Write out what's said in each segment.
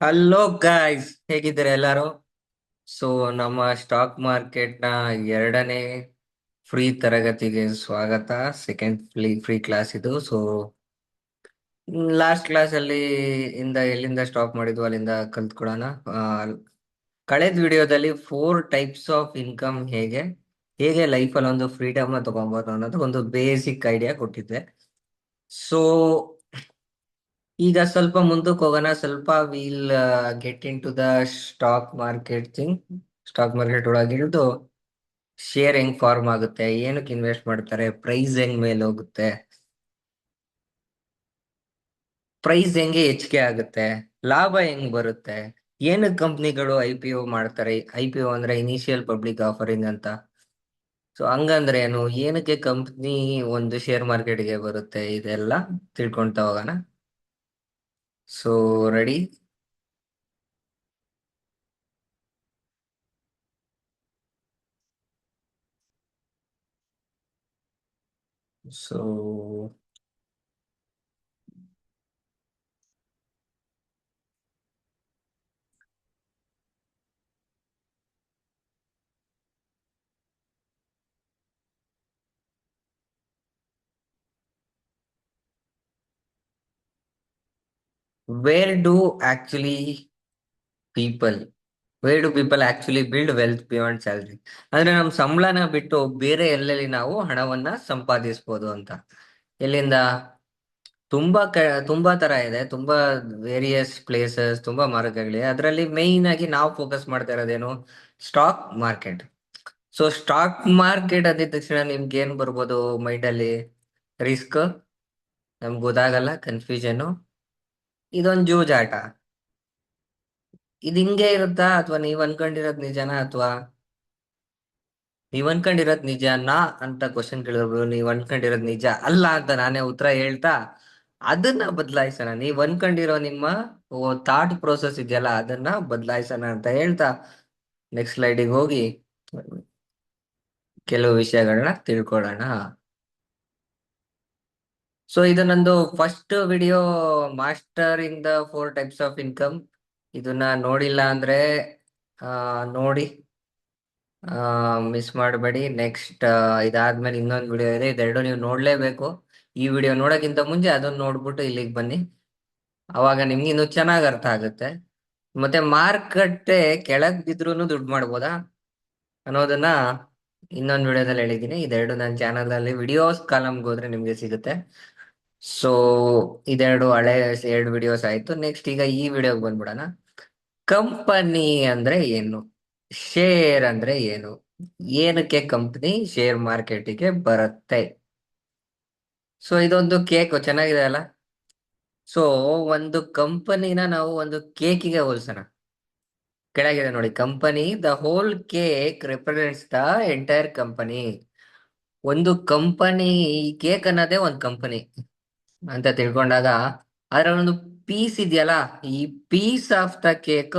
Hello guys, ಹೇಗಿದ್ದಾರೆ ಎಲ್ಲರೂ? So ನಮ್ಮ ಸ್ಟಾಕ್ ಮಾರ್ಕೆಟ್ ನ ಎರಡನೇ ಫ್ರೀ ತರಗತಿಗೆ ಸ್ವಾಗತ. ಸೆಕೆಂಡ್ ಫ್ರೀ ಕ್ಲಾಸ್ ಇದು. ಸೊ ಲಾಸ್ಟ್ ಕ್ಲಾಸ್ ಅಲ್ಲಿ ಎಲ್ಲಿಂದ ಸ್ಟಾಪ್ ಮಾಡಿದ್ವು ಅಲ್ಲಿಂದ ಕಲ್ತ್ಕೊಳ್ಳೋಣ. ಆ, ಕಳೆದ ವಿಡಿಯೋದಲ್ಲಿ 4 ಟೈಪ್ಸ್ ಆಫ್ ಇನ್ಕಮ್ ಹೇಗೆ ಹೇಗೆ ಲೈಫಲ್ಲಿ ಒಂದು ಫ್ರೀಡಮ್ ತಗೊಬೋದು ಅನ್ನೋದು ಒಂದು ಬೇಸಿಕ್ ಐಡಿಯಾ ಕೊಟ್ಟಿದ್ದೆ. ಸೊ ಈಗ ಸ್ವಲ್ಪ ಮುಂದಕ್ಕೆ ಹೋಗೋಣ. ಸ್ವಲ್ಪ we'll get into the stock market thing. Stock market ಒಳಗೆ ಇಳಿದು ಶೇರ್ ಹೆಂಗ್ ಫಾರ್ಮ್ ಆಗುತ್ತೆ, ಏನಕ್ಕೆ ಇನ್ವೆಸ್ಟ್ ಮಾಡ್ತಾರೆ, ಪ್ರೈಸ್ ಹೆಂಗ್ ಮೇಲೆ ಹೋಗುತ್ತೆ, ಪ್ರೈಸ್ ಹೆಂಗೆ ಹೆಚ್ಚಿಗೆ ಆಗುತ್ತೆ, ಲಾಭ ಹೆಂಗ್ ಬರುತ್ತೆ, ಏನಕ್ಕೆ ಕಂಪ್ನಿಗಳು IPO ಮಾಡ್ತಾರೆ. IPO ಅಂದ್ರೆ ಇನಿಷಿಯಲ್ ಪಬ್ಲಿಕ್ ಆಫರಿಂಗ್ ಅಂತ. ಸೊ ಹಂಗಂದ್ರೆ ಏನು, ಏನಕ್ಕೆ ಕಂಪ್ನಿ ಒಂದು ಶೇರ್ ಮಾರ್ಕೆಟ್ಗೆ ಬರುತ್ತೆ, ಇದೆಲ್ಲ ತಿಳ್ಕೊಂತ ಹೋಗೋಣ. So ready? So where do actually people where do people actually build wealth beyond salary? ಅಂದ್ರೆ ನಮ್ ಸಂಬಳನ ಬಿಟ್ಟು ಬೇರೆ ಎಲ್ಲೆಲ್ಲಿ ನಾವು ಹಣವನ್ನ ಸಂಪಾದಿಸ್ಬೋದು ಅಂತ. ಎಲ್ಲಿಂದ? ತುಂಬಾ ತರ ಇದೆ, ತುಂಬಾ ವೇರಿಯಸ್ ಪ್ಲೇಸಸ್, ತುಂಬಾ ಮಾರ್ಗಗಳಿವೆ. ಅದರಲ್ಲಿ ಮೇಯ್ನ್ ಆಗಿ ನಾವು ಫೋಕಸ್ ಮಾಡ್ತಾ ಇರೋದೇನು? Stock market. So stock market ಅಂದಿದ ತಕ್ಷಣ ನಿಮ್ಗೆ ಏನ್ ಬರ್ಬೋದು ಮೈಂಡ್ ಅಲ್ಲಿ? ರಿಸ್ಕ್, ನಮ್ಗೆ ಗೊತ್ತಾಗಲ್ಲ, ಕನ್ಫ್ಯೂಷನ್, ಇದೊಂದು ಜೂಜಾಟ. ಇದು ಹಿಂಗೆ ಇರುತ್ತಾ, ಅಥವಾ ನೀವ್ ಅನ್ಕೊಂಡಿರೋದ್ ನಿಜನಾ, ಅಥವಾ ನೀವ್ ಅನ್ಕೊಂಡಿರೋದ್ ನಿಜನಾ ಅಂತ ಕ್ವಶನ್ ಕೇಳಿದ್ರು, ನೀವ್ ಅನ್ಕೊಂಡಿರೋದ್ ನಿಜ ಅಲ್ಲ ಅಂತ ನಾನೇ ಉತ್ತರ ಹೇಳ್ತಾ ಅದನ್ನ ಬದಲಾಯಿಸೋಣ. ನೀವ್ ಅನ್ಕೊಂಡಿರೋ ನಿಮ್ಮ ಥಾಟ್ ಪ್ರೋಸೆಸ್ ಇದೆಯಲ್ಲ, ಅದನ್ನ ಬದಲಾಯಿಸೋಣ ಅಂತ ಹೇಳ್ತಾ ನೆಕ್ಸ್ಟ್ ಸ್ಲೈಡಿಗೆ ಹೋಗಿ ಕೆಲವು ವಿಷಯಗಳನ್ನ ತಿಳ್ಕೊಳ್ಳೋಣ. ಸೊ ಇದು ನಂದು first video, mastering the 4 types of income. ಇದನ್ನ ನೋಡಿಲ್ಲ ಅಂದ್ರೆ ನೋಡಿ, ಮಿಸ್ ಮಾಡಬೇಡಿ. ನೆಕ್ಸ್ಟ್ ಇದಾದ್ಮೇಲೆ ಇನ್ನೊಂದು ವಿಡಿಯೋ ಇದೆ, ಇದೆರಡು ನೀವು ನೋಡ್ಲೇಬೇಕು. ಈ ವಿಡಿಯೋ ನೋಡೋಕ್ಕಿಂತ ಮುಂಚೆ ಅದನ್ನ ನೋಡ್ಬಿಟ್ಟು ಇಲ್ಲಿಗೆ ಬನ್ನಿ, ಅವಾಗ ನಿಮ್ಗೆ ಇನ್ನು ಚೆನ್ನಾಗಿ ಅರ್ಥ ಆಗುತ್ತೆ. ಮತ್ತೆ ಮಾರುಕಟ್ಟೆ ಕೆಳಗ್ ಬಿದ್ರೂನು ದುಡ್ಡು ಮಾಡ್ಬೋದಾ ಅನ್ನೋದನ್ನ ಇನ್ನೊಂದು ವಿಡಿಯೋದಲ್ಲಿ ಹೇಳಿದ್ದೀನಿ. ಇದೆರಡು ನನ್ನ ಚಾನಲ್ ಅಲ್ಲಿ ವಿಡಿಯೋಸ್ ಕಾಲಮ್ಗೆ ಹೋದ್ರೆ ನಿಮ್ಗೆ ಸಿಗುತ್ತೆ. ಸೊ ಇದೆರಡು ಹಳೆ 2 ವಿಡಿಯೋಸ್ ಆಯ್ತು. ನೆಕ್ಸ್ಟ್ ಈಗ ಈ ವಿಡಿಯೋಗೆ ಬಂದ್ಬಿಡೋಣ. ಕಂಪನಿ ಅಂದ್ರೆ ಏನು, ಶೇರ್ ಅಂದ್ರೆ ಏನು, ಏನಕ್ಕೆ ಕಂಪನಿ ಶೇರ್ ಮಾರ್ಕೆಟಿಗೆ ಬರುತ್ತೆ? ಸೊ ಇದೊಂದು ಕೇಕ್ ಚೆನ್ನಾಗಿದೆ ಅಲ್ಲ? ಸೊ ಒಂದು ಕಂಪನಿನ ನಾವು ಒಂದು ಕೇಕಿಗೆ ಹೋಲ್ಸೋಣ. ಕೆಳಗಿದೆ ನೋಡಿ, company the whole cake represents the entire company. ಒಂದು ಕಂಪನಿ, ಈ ಕೇಕ್ ಅನ್ನೋದೇ ಒಂದು ಕಂಪನಿ ಅಂತ ತಿಳ್ಕೊಂಡಾಗ ಅದರ ಒಂದು ಪೀಸ್ ಇದೆಯಲ್ಲ, ಈ piece of the cake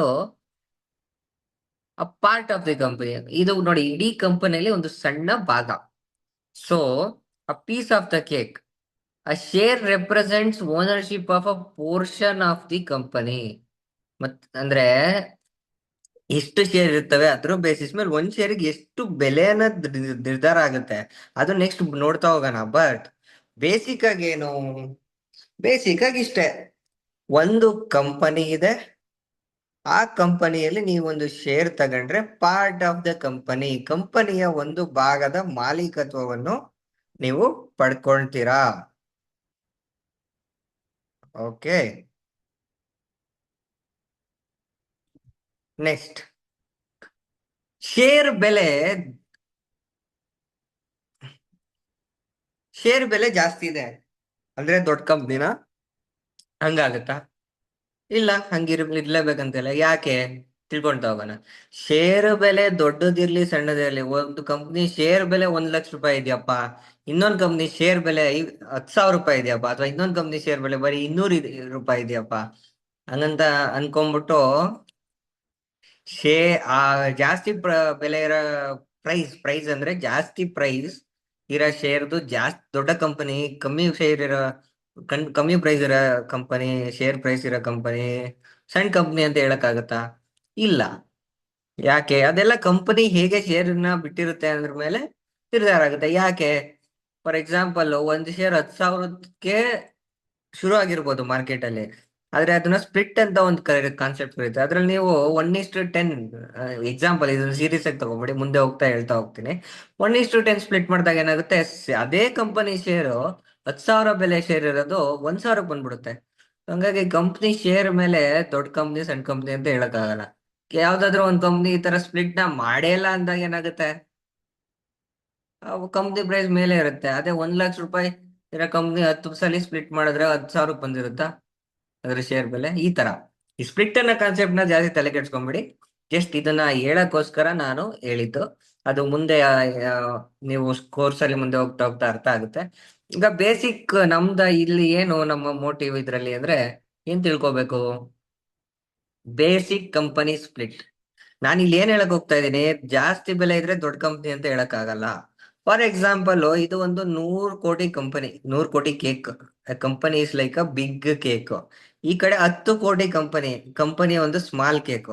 a part of the company. ಇದು ನೋಡಿ, ಇಡೀ ಕಂಪನಿಯಲ್ಲಿ ಒಂದು ಸಣ್ಣ ಭಾಗ. So a piece of the cake, a share represents ownership of a portion of the company. ಅಂದ್ರೆ ಎಷ್ಟು ಶೇರ್ ಇರ್ತವೆ ಅದ್ರ ಬೇಸಿಸ್ ಮೇಲೆ ಒಂದ್ ಶೇರ್ಗೆ ಎಷ್ಟು ಬೆಲೆ ಅನ್ನೋದು ನಿರ್ಧಾರ ಆಗುತ್ತೆ. ಅದು ನೆಕ್ಸ್ಟ್ ನೋಡ್ತಾ ಹೋಗೋಣ. ಬಟ್ ಬೇಸಿಕ್ ಆಗಿ ಏನು? ಬೇಸಿಕ್ ಆಗಿ ಇಷ್ಟೇ, ಒಂದು ಕಂಪನಿ ಇದೆ, ಆ ಕಂಪನಿಯಲ್ಲಿ ನೀವೊಂದು ಶೇರ್ ತಗೊಂಡ್ರೆ ಪಾರ್ಟ್ ಆಫ್ ದ ಕಂಪನಿ, ಕಂಪನಿಯ ಒಂದು ಭಾಗದ ಮಾಲೀಕತ್ವವನ್ನು ನೀವು ಪಡ್ಕೊಳ್ತೀರಾ. ಓಕೆ, ನೆಕ್ಸ್ಟ್, ಶೇರ್ ಬೆಲೆ ಶೇರ್ ಬೆಲೆ ಜಾಸ್ತಿ ಇದೆ ಅಂದ್ರೆ ದೊಡ್ಡ ಕಂಪ್ನಿನ ಹಂಗಾಗತ್ತಾ? ಇಲ್ಲ, ಇರ್ಲೇಬೇಕಂತಿಲ್ಲ. ಯಾಕೆ? ತಿಳ್ಕೊಂತ ಹೋಗೋಣ. ಶೇರ್ ಬೆಲೆ ದೊಡ್ಡದಿರ್ಲಿ ಸಣ್ಣದಿರ್ಲಿ, ಒಂದು ಕಂಪ್ನಿ ಶೇರ್ ಬೆಲೆ 1 ಲಕ್ಷ ರೂಪಾಯಿ ಇದೆಯಪ್ಪ, ಇನ್ನೊಂದು ಕಂಪ್ನಿ ಶೇರ್ ಬೆಲೆ 10,000 ರೂಪಾಯಿ ಇದೆಯಪ್ಪ, ಅಥವಾ ಇನ್ನೊಂದು ಕಂಪ್ನಿ ಶೇರ್ ಬೆಲೆ ಬರೀ 200 ರೂಪಾಯಿ ಇದೆಯಪ್ಪ, ಹಂಗಂತ ಅನ್ಕೊಂಡ್ಬಿಟ್ಟು ಶೇ ಆ ಜಾಸ್ತಿ ಬೆಲೆ ಇರೋ ಪ್ರೈಸ್ ಅಂದ್ರೆ ಜಾಸ್ತಿ ಪ್ರೈಸ್ ಇರೋ ಶೇರ್ದು ಜಾಸ್ತಿ ದೊಡ್ಡ ಕಂಪನಿ, ಕಮ್ಮಿ ಶೇರ್ ಇರೋ ಕಮ್ಮಿ ಪ್ರೈಸ್ ಇರೋ ಕಂಪನಿ, ಶೇರ್ ಪ್ರೈಸ್ ಇರೋ ಕಂಪನಿ ಸಣ್ಣ ಕಂಪನಿ ಅಂತ ಹೇಳಕ್ಕಾಗತ್ತಾ? ಇಲ್ಲ. ಯಾಕೆ? ಅದೆಲ್ಲ ಕಂಪನಿ ಹೇಗೆ ಶೇರ್ನ ಬಿಟ್ಟಿರುತ್ತೆ ಅದ್ರ ಮೇಲೆ ನಿರ್ಧಾರ ಆಗುತ್ತೆ. ಯಾಕೆ? ಫಾರ್ ಎಕ್ಸಾಂಪಲ್, ಒಂದು ಶೇರ್ 10,000ಕ್ಕೆ ಶುರು ಆಗಿರ್ಬೋದು ಮಾರ್ಕೆಟ್ ಅಲ್ಲಿ, ಆದ್ರೆ ಅದನ್ನ ಸ್ಪ್ಲಿಟ್ ಅಂತ ಒಂದು ಕಾನ್ಸೆಪ್ಟ್ ಇರುತ್ತೆ. ಅದ್ರಲ್ಲಿ ನೀವು 1:10, ಎಕ್ಸಾಂಪಲ್ ಇದನ್ನ ಸೀರಿಯಸ್ ಆಗಿ ತಗೊಂಬಿಡಿ, ಮುಂದೆ ಹೋಗ್ತಾ ಹೇಳ್ತಾ ಹೋಗ್ತೀನಿ. 1:10 ಸ್ಪ್ಲಿಟ್ ಮಾಡಿದಾಗ ಏನಾಗುತ್ತೆ, ಅದೇ ಕಂಪನಿ ಶೇರು 10,000 ಬೆಲೆ ಶೇರ್ ಇರೋದು 1,000ಕ್ಕೆ ಬಂದ್ಬಿಡುತ್ತೆ. ಹಂಗಾಗಿ ಕಂಪ್ನಿ ಶೇರ್ ಮೇಲೆ ದೊಡ್ಡ ಕಂಪ್ನಿ ಸಣ್ಣ ಕಂಪ್ನಿ ಅಂತ ಹೇಳಕ್ಕಾಗಲ್ಲ. ಯಾವ್ದಾದ್ರು ಒಂದು ಕಂಪ್ನಿ ಈ ತರ ಸ್ಪ್ಲಿಟ್ ನ ಮಾಡೇ ಇಲ್ಲ ಅಂದಾಗ ಏನಾಗುತ್ತೆ, ಕಂಪ್ನಿ ಪ್ರೈಸ್ ಮೇಲೆ ಇರುತ್ತೆ. ಅದೇ 1 ಲಕ್ಷ ರೂಪಾಯಿ ಇರೋ ಕಂಪ್ನಿ 10 ಸಲ ಸ್ಪ್ಲಿಟ್ ಮಾಡಿದ್ರೆ 10,000ಕ್ಕೆ ಬಂದಿರುತ್ತಾ ಅದ್ರ ಶೇರ್ ಬೆಲೆ? ಈ ತರ ಈ ಸ್ಪ್ಲಿಟ್ ಅನ್ನೋ ಕಾನ್ಸೆಪ್ಟ್ ನ ಜಾಸ್ತಿ ತಲೆ ಕೆಡ್ಸ್ಕೊಂಬಿಡಿ. ಜಸ್ಟ್ ಇದನ್ನ ಹೇಳಕ್ಕೋಸ್ಕರ ನಾನು ಹೇಳಿದ್ದು. ಅದು ಮುಂದೆ ನೀವು ಕೋರ್ಸ್ ಅಲ್ಲಿ ಮುಂದೆ ಹೋಗ್ತಾ ಹೋಗ್ತಾ ಅರ್ಥ ಆಗುತ್ತೆ. ಈಗ ಬೇಸಿಕ್ ಇಲ್ಲಿ ಏನು ನಮ್ಮ ಮೋಟಿವ್ ಇದ್ರಲ್ಲಿ ಅಂದ್ರೆ ಏನ್ ತಿಳ್ಕೊಬೇಕು? Basic company split. ನಾನು ಇಲ್ಲಿ ಏನ್ ಹೇಳಕ್ ಹೋಗ್ತಾ ಇದ್ದೀನಿ, ಜಾಸ್ತಿ ಬೆಲೆ ಇದ್ರೆ ದೊಡ್ಡ ಕಂಪ್ನಿ ಅಂತ ಹೇಳಕ್ ಆಗಲ್ಲ. ಫಾರ್ ಎಕ್ಸಾಂಪಲ್, ಇದು ಒಂದು 100 ಕೋಟಿ ಕಂಪನಿ, 100 ಕೋಟಿ cake. Company is like a big cake. ಈ ಕಡೆ 10 ಕೋಟಿ ಕಂಪನಿ, ಕಂಪನಿ ಒಂದು ಸ್ಮಾಲ್ ಕೇಕ್.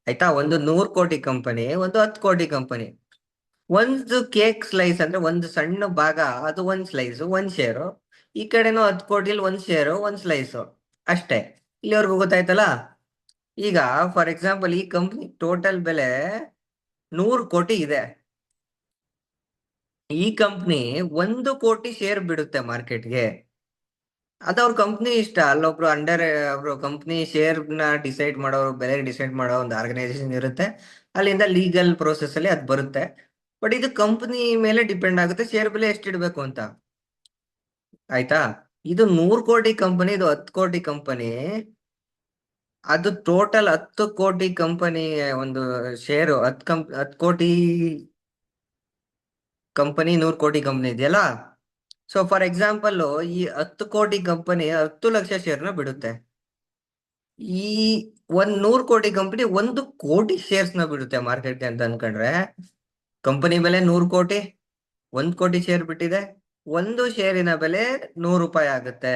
ಆಯ್ತಾ? ಒಂದು 100 ಕೋಟಿ ಕಂಪನಿ, ಒಂದು 10 ಕೋಟಿ ಕಂಪನಿ. ಒಂದು ಕೇಕ್ ಸ್ಲೈಸ್ ಅಂದ್ರೆ ಒಂದು ಸಣ್ಣ ಭಾಗ, ಅದು ಒಂದ್ ಸ್ಲೈಸ್, ಒಂದ್ ಶೇರು. ಈ ಕಡೆನೂ 10 ಕೋಟಿಲಿ ಒಂದ್ ಶೇರು, ಒಂದ್ ಸ್ಲೈಸು, ಅಷ್ಟೇ. ಇಲ್ಲಿವರೆಗೂ ಗೊತ್ತಾಯ್ತಲ್ಲ? ಈಗ ಫಾರ್ ಎಕ್ಸಾಂಪಲ್, ಈ ಕಂಪ್ನಿ ಟೋಟಲ್ ಬೆಲೆ 100 ಕೋಟಿ ಇದೆ. ಈ ಕಂಪ್ನಿ 1 ಕೋಟಿ ಶೇರ್ ಬಿಡುತ್ತೆ ಮಾರ್ಕೆಟ್ಗೆ. ಅದವ್ರ ಕಂಪ್ನಿ ಇಷ್ಟ. ಅಲ್ಲೊಬ್ರು ಒಬ್ರು ಕಂಪ್ನಿ ಶೇರ್ ನ ಡಿಸೈಡ್ ಮಾಡೋರು, ಬೆಲೆ ಡಿಸೈಡ್ ಮಾಡೋ ಒಂದು ಆರ್ಗನೈಸೇಷನ್ ಇರುತ್ತೆ. ಅಲ್ಲಿಂದ ಲೀಗಲ್ ಪ್ರೋಸೆಸ್ ಅಲ್ಲಿ ಅದು ಬರುತ್ತೆ. ಬಟ್ ಇದು ಕಂಪ್ನಿ ಮೇಲೆ ಡಿಪೆಂಡ್ ಆಗುತ್ತೆ ಶೇರ್ ಬೆಲೆ ಎಷ್ಟಿಡ್ಬೇಕು ಅಂತ. ಆಯ್ತಾ? ಇದು 100 ಕೋಟಿ ಕಂಪನಿ, ಇದು 10 ಕೋಟಿ ಕಂಪನಿ. ಅದು ಟೋಟಲ್ 10 ಕೋಟಿ ಕಂಪನಿ ಒಂದು ಶೇರು, 10 ಕೋಟಿ ಕಂಪನಿ, 100 ಕೋಟಿ ಕಂಪನಿ ಇದೆಯಲ್ಲ. ಸೊ ಫಾರ್ ಎಕ್ಸಾಂಪಲ್, ಈ 10 ಕೋಟಿ ಕಂಪನಿ 10 ಲಕ್ಷ ಶೇರ್ನ ಬಿಡುತ್ತೆ. ಈ 100 ಕೋಟಿ ಕಂಪನಿ 1 ಕೋಟಿ ಶೇರ್ಸ್ ನ ಬಿಡುತ್ತೆ ಮಾರ್ಕೆಟ್ಗೆ ಅಂತ ಅನ್ಕೊಂಡ್ರೆ, ಕಂಪನಿ ಬೆಲೆ 100 ಕೋಟಿ, 1 ಕೋಟಿ ಶೇರ್ ಬಿಟ್ಟಿದೆ, ಒಂದು ಶೇರಿನ ಬೆಲೆ 100 ರೂಪಾಯಿ ಆಗುತ್ತೆ.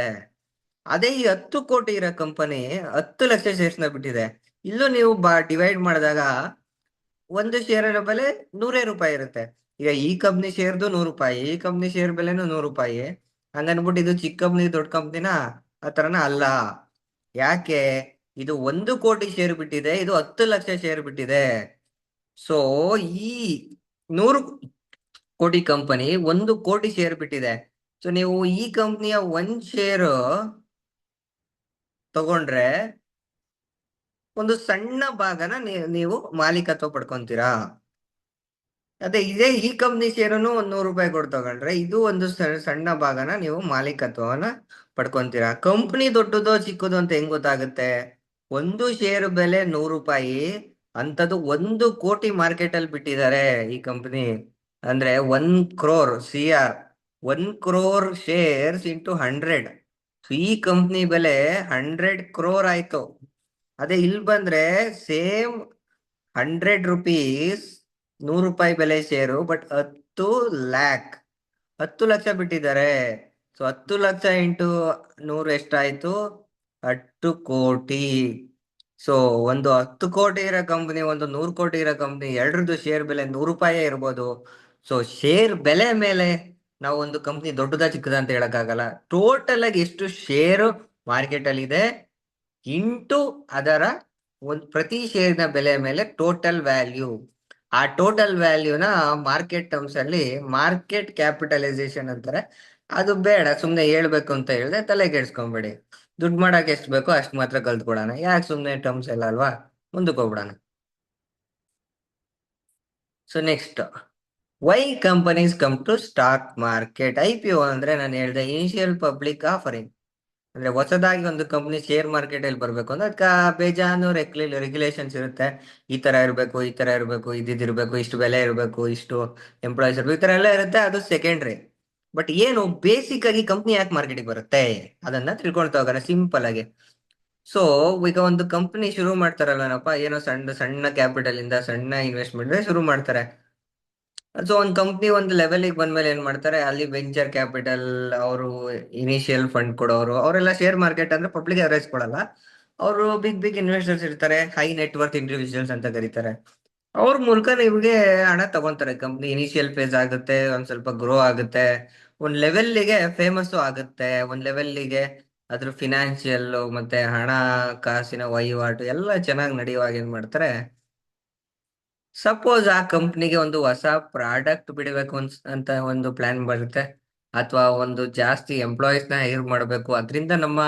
ಅದೇ ಈ 10 ಕೋಟಿ ಇರೋ ಕಂಪನಿ 10 ಲಕ್ಷ ಶೇರ್ಸ್ ನ ಬಿಟ್ಟಿದೆ. ಇಲ್ಲೂ ನೀವು ಡಿವೈಡ್ ಮಾಡಿದಾಗ ಒಂದು ಶೇರಿನ ಬೆಲೆ 100 ರೂಪಾಯಿ ಇರುತ್ತೆ. ಈಗ ಈ ಕಂಪ್ನಿ ಶೇರ್ದು 100 ರೂಪಾಯಿ, ಈ ಕಂಪ್ನಿ ಶೇರ್ ಬೆಲೆನು 100 ರೂಪಾಯಿ. ಹಂಗನ್ಬಿಟ್ಟು ಇದು ಚಿಕ್ಕ ಕಂಪ್ನಿ ದೊಡ್ಡ ಕಂಪ್ನಿನ ಆ ತರನ ಅಲ್ಲ. ಯಾಕೆ? ಇದು 1 ಕೋಟಿ ಶೇರ್ ಬಿಟ್ಟಿದೆ, ಇದು 10 ಲಕ್ಷ ಶೇರ್ ಬಿಟ್ಟಿದೆ. ಸೊ ಈ 100 ಕೋಟಿ ಕಂಪನಿ 1 ಕೋಟಿ ಶೇರ್ ಬಿಟ್ಟಿದೆ. ಸೊ ನೀವು ಈ ಕಂಪ್ನಿಯ ಒಂದ್ ಶೇರ್ ತಗೊಂಡ್ರೆ ಒಂದು ಸಣ್ಣ ಭಾಗನ ನೀವು ಮಾಲೀಕತ್ವ ಪಡ್ಕೊಂತೀರಾ. ಅದೇ ಇದೇ ಈ ಕಂಪ್ನಿ ಶೇರನ್ನು 100 ರೂಪಾಯಿ ಕೊಟ್ಟು ತಗೊಂಡ್ರೆ ಇದು ಒಂದು ಸಣ್ಣ ಭಾಗನ ನೀವು ಮಾಲೀಕತ್ವವನ್ನ ಪಡ್ಕೊಂತೀರಾ. ಕಂಪ್ನಿ ದೊಡ್ಡದೋ ಚಿಕ್ಕದೋ ಅಂತ ಹೆಂಗ್ ಗೊತ್ತಾಗುತ್ತೆ? ಒಂದು ಶೇರ್ ಬೆಲೆ 100 ರೂಪಾಯಿ, ಅಂತದ್ದು 1 ಕೋಟಿ ಮಾರ್ಕೆಟ್ ಅಲ್ಲಿ ಬಿಟ್ಟಿದ್ದಾರೆ ಈ ಕಂಪ್ನಿ. ಅಂದ್ರೆ 1 crore, 1 crore ಶೇರ್ಸ್ ಇಂಟು 100. ಈ ಕಂಪ್ನಿ ಬೆಲೆ 100 crore ಆಯ್ತು. ಅದೇ ಇಲ್ಲಿ ಬಂದ್ರೆ ಸೇಮ್ 100 rupees, 100 ರೂಪಾಯಿ ಬೆಲೆ ಶೇರು, ಬಟ್ 10 lakh, 10 ಲಕ್ಷ ಬಿಟ್ಟಿದ್ದಾರೆ. ಸೊ 10 ಲಕ್ಷ ಇಂಟು 100 ಎಷ್ಟಾಯ್ತು? 10 ಕೋಟಿ. ಸೊ ಒಂದು 10 ಕೋಟಿ ಇರೋ ಕಂಪನಿ, ಒಂದು 100 ಕೋಟಿ ಇರೋ ಕಂಪನಿ, ಎರಡರದ್ದು ಶೇರ್ ಬೆಲೆ 100 ರೂಪಾಯಿ ಇರ್ಬೋದು. ಸೊ ಶೇರ್ ಬೆಲೆ ಮೇಲೆ ನಾವು ಒಂದು ಕಂಪ್ನಿ ದೊಡ್ಡದಾ ಚಿಕ್ಕದ ಅಂತ ಹೇಳಕ್ಕಾಗಲ್ಲ. ಟೋಟಲ್ ಆಗಿ ಎಷ್ಟು ಶೇರು ಮಾರ್ಕೆಟ್ ಅಲ್ಲಿ ಇದೆ ಇಂಟು ಅದರ ಒಂದು ಪ್ರತಿ ಶೇರಿನ ಬೆಲೆ ಮೇಲೆ ಟೋಟಲ್ ವ್ಯಾಲ್ಯೂ. ಆ ಟೋಟಲ್ ವ್ಯಾಲ್ಯೂನ ಮಾರ್ಕೆಟ್ ಟರ್ಮ್ಸ್ ಅಲ್ಲಿ ಮಾರ್ಕೆಟ್ ಕ್ಯಾಪಿಟಲೈಸೇಷನ್ ಅಂತಾರೆ. ಅದು ಬೇಡ, ಸುಮ್ನೆ ಹೇಳ್ಬೇಕು ಅಂತ ಹೇಳಿದೆ, ತಲೆ ಕೆಡ್ಸ್ಕೊಂಬೇಡಿ. ದುಡ್ಡು ಮಾಡಕ್ ಎಷ್ಟು ಬೇಕೋ ಅಷ್ಟು ಮಾತ್ರ ಕಲ್ತ್ಕೊಡೋಣ. ಯಾಕೆ ಸುಮ್ನೆ ಟರ್ಮ್ಸ್ ಎಲ್ಲ ಅಲ್ವಾ, ಮುಂದಕ್ಕೆ ಹೋಗ್ಬಿಡೋಣ. So next, why companies come to stock market? IPO ಅಂದ್ರೆ ನಾನು ಹೇಳಿದೆ, ಇನಿಷಿಯಲ್ ಪಬ್ಲಿಕ್ ಆಫರಿಂಗ್. ಅಂದ್ರೆ ಹೊಸದಾಗಿ ಒಂದು ಕಂಪ್ನಿ ಶೇರ್ ಮಾರ್ಕೆಟ್ ಅಲ್ಲಿ ಬರ್ಬೇಕು ಅಂದ್ರೆ ಅದಕ್ಕೆ ಬೇಜಾನು ರೆಗ್ಯುಲೇಷನ್ಸ್ ಇರುತ್ತೆ. ಈ ತರ ಇರಬೇಕು, ಈ ತರ ಇರಬೇಕು, ಇದಿರ್ಬೇಕು, ಇಷ್ಟು ಬೆಲೆ ಇರಬೇಕು, ಇಷ್ಟು ಎಂಪ್ಲಾಯೀಸ್ ಇರ್ಬೇಕು, ಈ ತರ ಎಲ್ಲ ಇರುತ್ತೆ. ಅದು ಸೆಕೆಂಡ್ರಿ. ಬಟ್ ಏನು ಬೇಸಿಕ್ ಆಗಿ ಕಂಪ್ನಿ ಯಾಕೆ ಮಾರ್ಕೆಟಿಗೆ ಬರುತ್ತೆ ಅದನ್ನ ತಿಳ್ಕೊಳ್ತಾ ಹೋಗೋಣ ಸಿಂಪಲ್ ಆಗಿ. ಸೊ ಈಗ ಒಂದು ಕಂಪ್ನಿ ಶುರು ಮಾಡ್ತಾರಲ್ಲನಪ್ಪ, ಏನೋ ಸಣ್ಣ ಸಣ್ಣ ಕ್ಯಾಪಿಟಲ್ ಇಂದ, ಸಣ್ಣ ಇನ್ವೆಸ್ಟ್ಮೆಂಟ್ ಶುರು ಮಾಡ್ತಾರೆ. ಸೊ ಒಂದು ಕಂಪ್ನಿ ಒಂದು ಲೆವೆಲಿಗೆ ಬಂದ್ಮೇಲೆ ಏನ್ ಮಾಡ್ತಾರೆ, ಅಲ್ಲಿ ವೆಂಚರ್ ಕ್ಯಾಪಿಟಲ್ ಅವರು, ಇನಿಷಿಯಲ್ ಫಂಡ್ ಕೊಡೋರು ಅವರೆಲ್ಲ ಶೇರ್ ಮಾರ್ಕೆಟ್ ಅಂದ್ರೆ ಪಬ್ಲಿಕ್ ಅವರೇಜ್ ಕೊಡಲ್ಲ. ಅವರು ಬಿಗ್ ಬಿಗ್ ಇನ್ವೆಸ್ಟರ್ಸ್ ಇರ್ತಾರೆ, ಹೈ ನೆಟ್ವರ್ತ್ ಇಂಡಿವಿಜುವಲ್ಸ್ ಅಂತ ಕರೀತಾರೆ. ಅವ್ರ ಮೂಲಕ ನಿಮ್ಗೆ ಹಣ ತಗೊಂತಾರೆ. ಕಂಪ್ನಿ ಇನಿಷಿಯಲ್ ಫೇಸ್ ಆಗುತ್ತೆ, ಒಂದ್ ಸ್ವಲ್ಪ ಗ್ರೋ ಆಗುತ್ತೆ, ಒಂದ್ ಲೆವೆಲ್ಗೆ ಫೇಮಸ್ ಆಗುತ್ತೆ, ಒಂದ್ ಲೆವೆಲ್ಗೆ ಅದ್ರ ಫಿನಾನ್ಷಿಯಲ್ ಮತ್ತೆ ಹಣ ಕಾಸಿನ ವಹಿವಾಟು ಎಲ್ಲ ಚೆನ್ನಾಗಿ ನಡೆಯುವಾಗ ಏನ್ ಮಾಡ್ತಾರೆ, ಸಪೋಸ್ ಆ ಕಂಪ್ನಿಗೆ ಒಂದು ಹೊಸ ಪ್ರಾಡಕ್ಟ್ ಬಿಡಬೇಕು ಅಂತ ಒಂದು ಪ್ಲಾನ್ ಬರುತ್ತೆ, ಅಥವಾ ಒಂದು ಜಾಸ್ತಿ ಎಂಪ್ಲಾಯೀಸ್ ನ ಹೈರ್ ಮಾಡಬೇಕು, ಅದರಿಂದ ನಮ್ಮ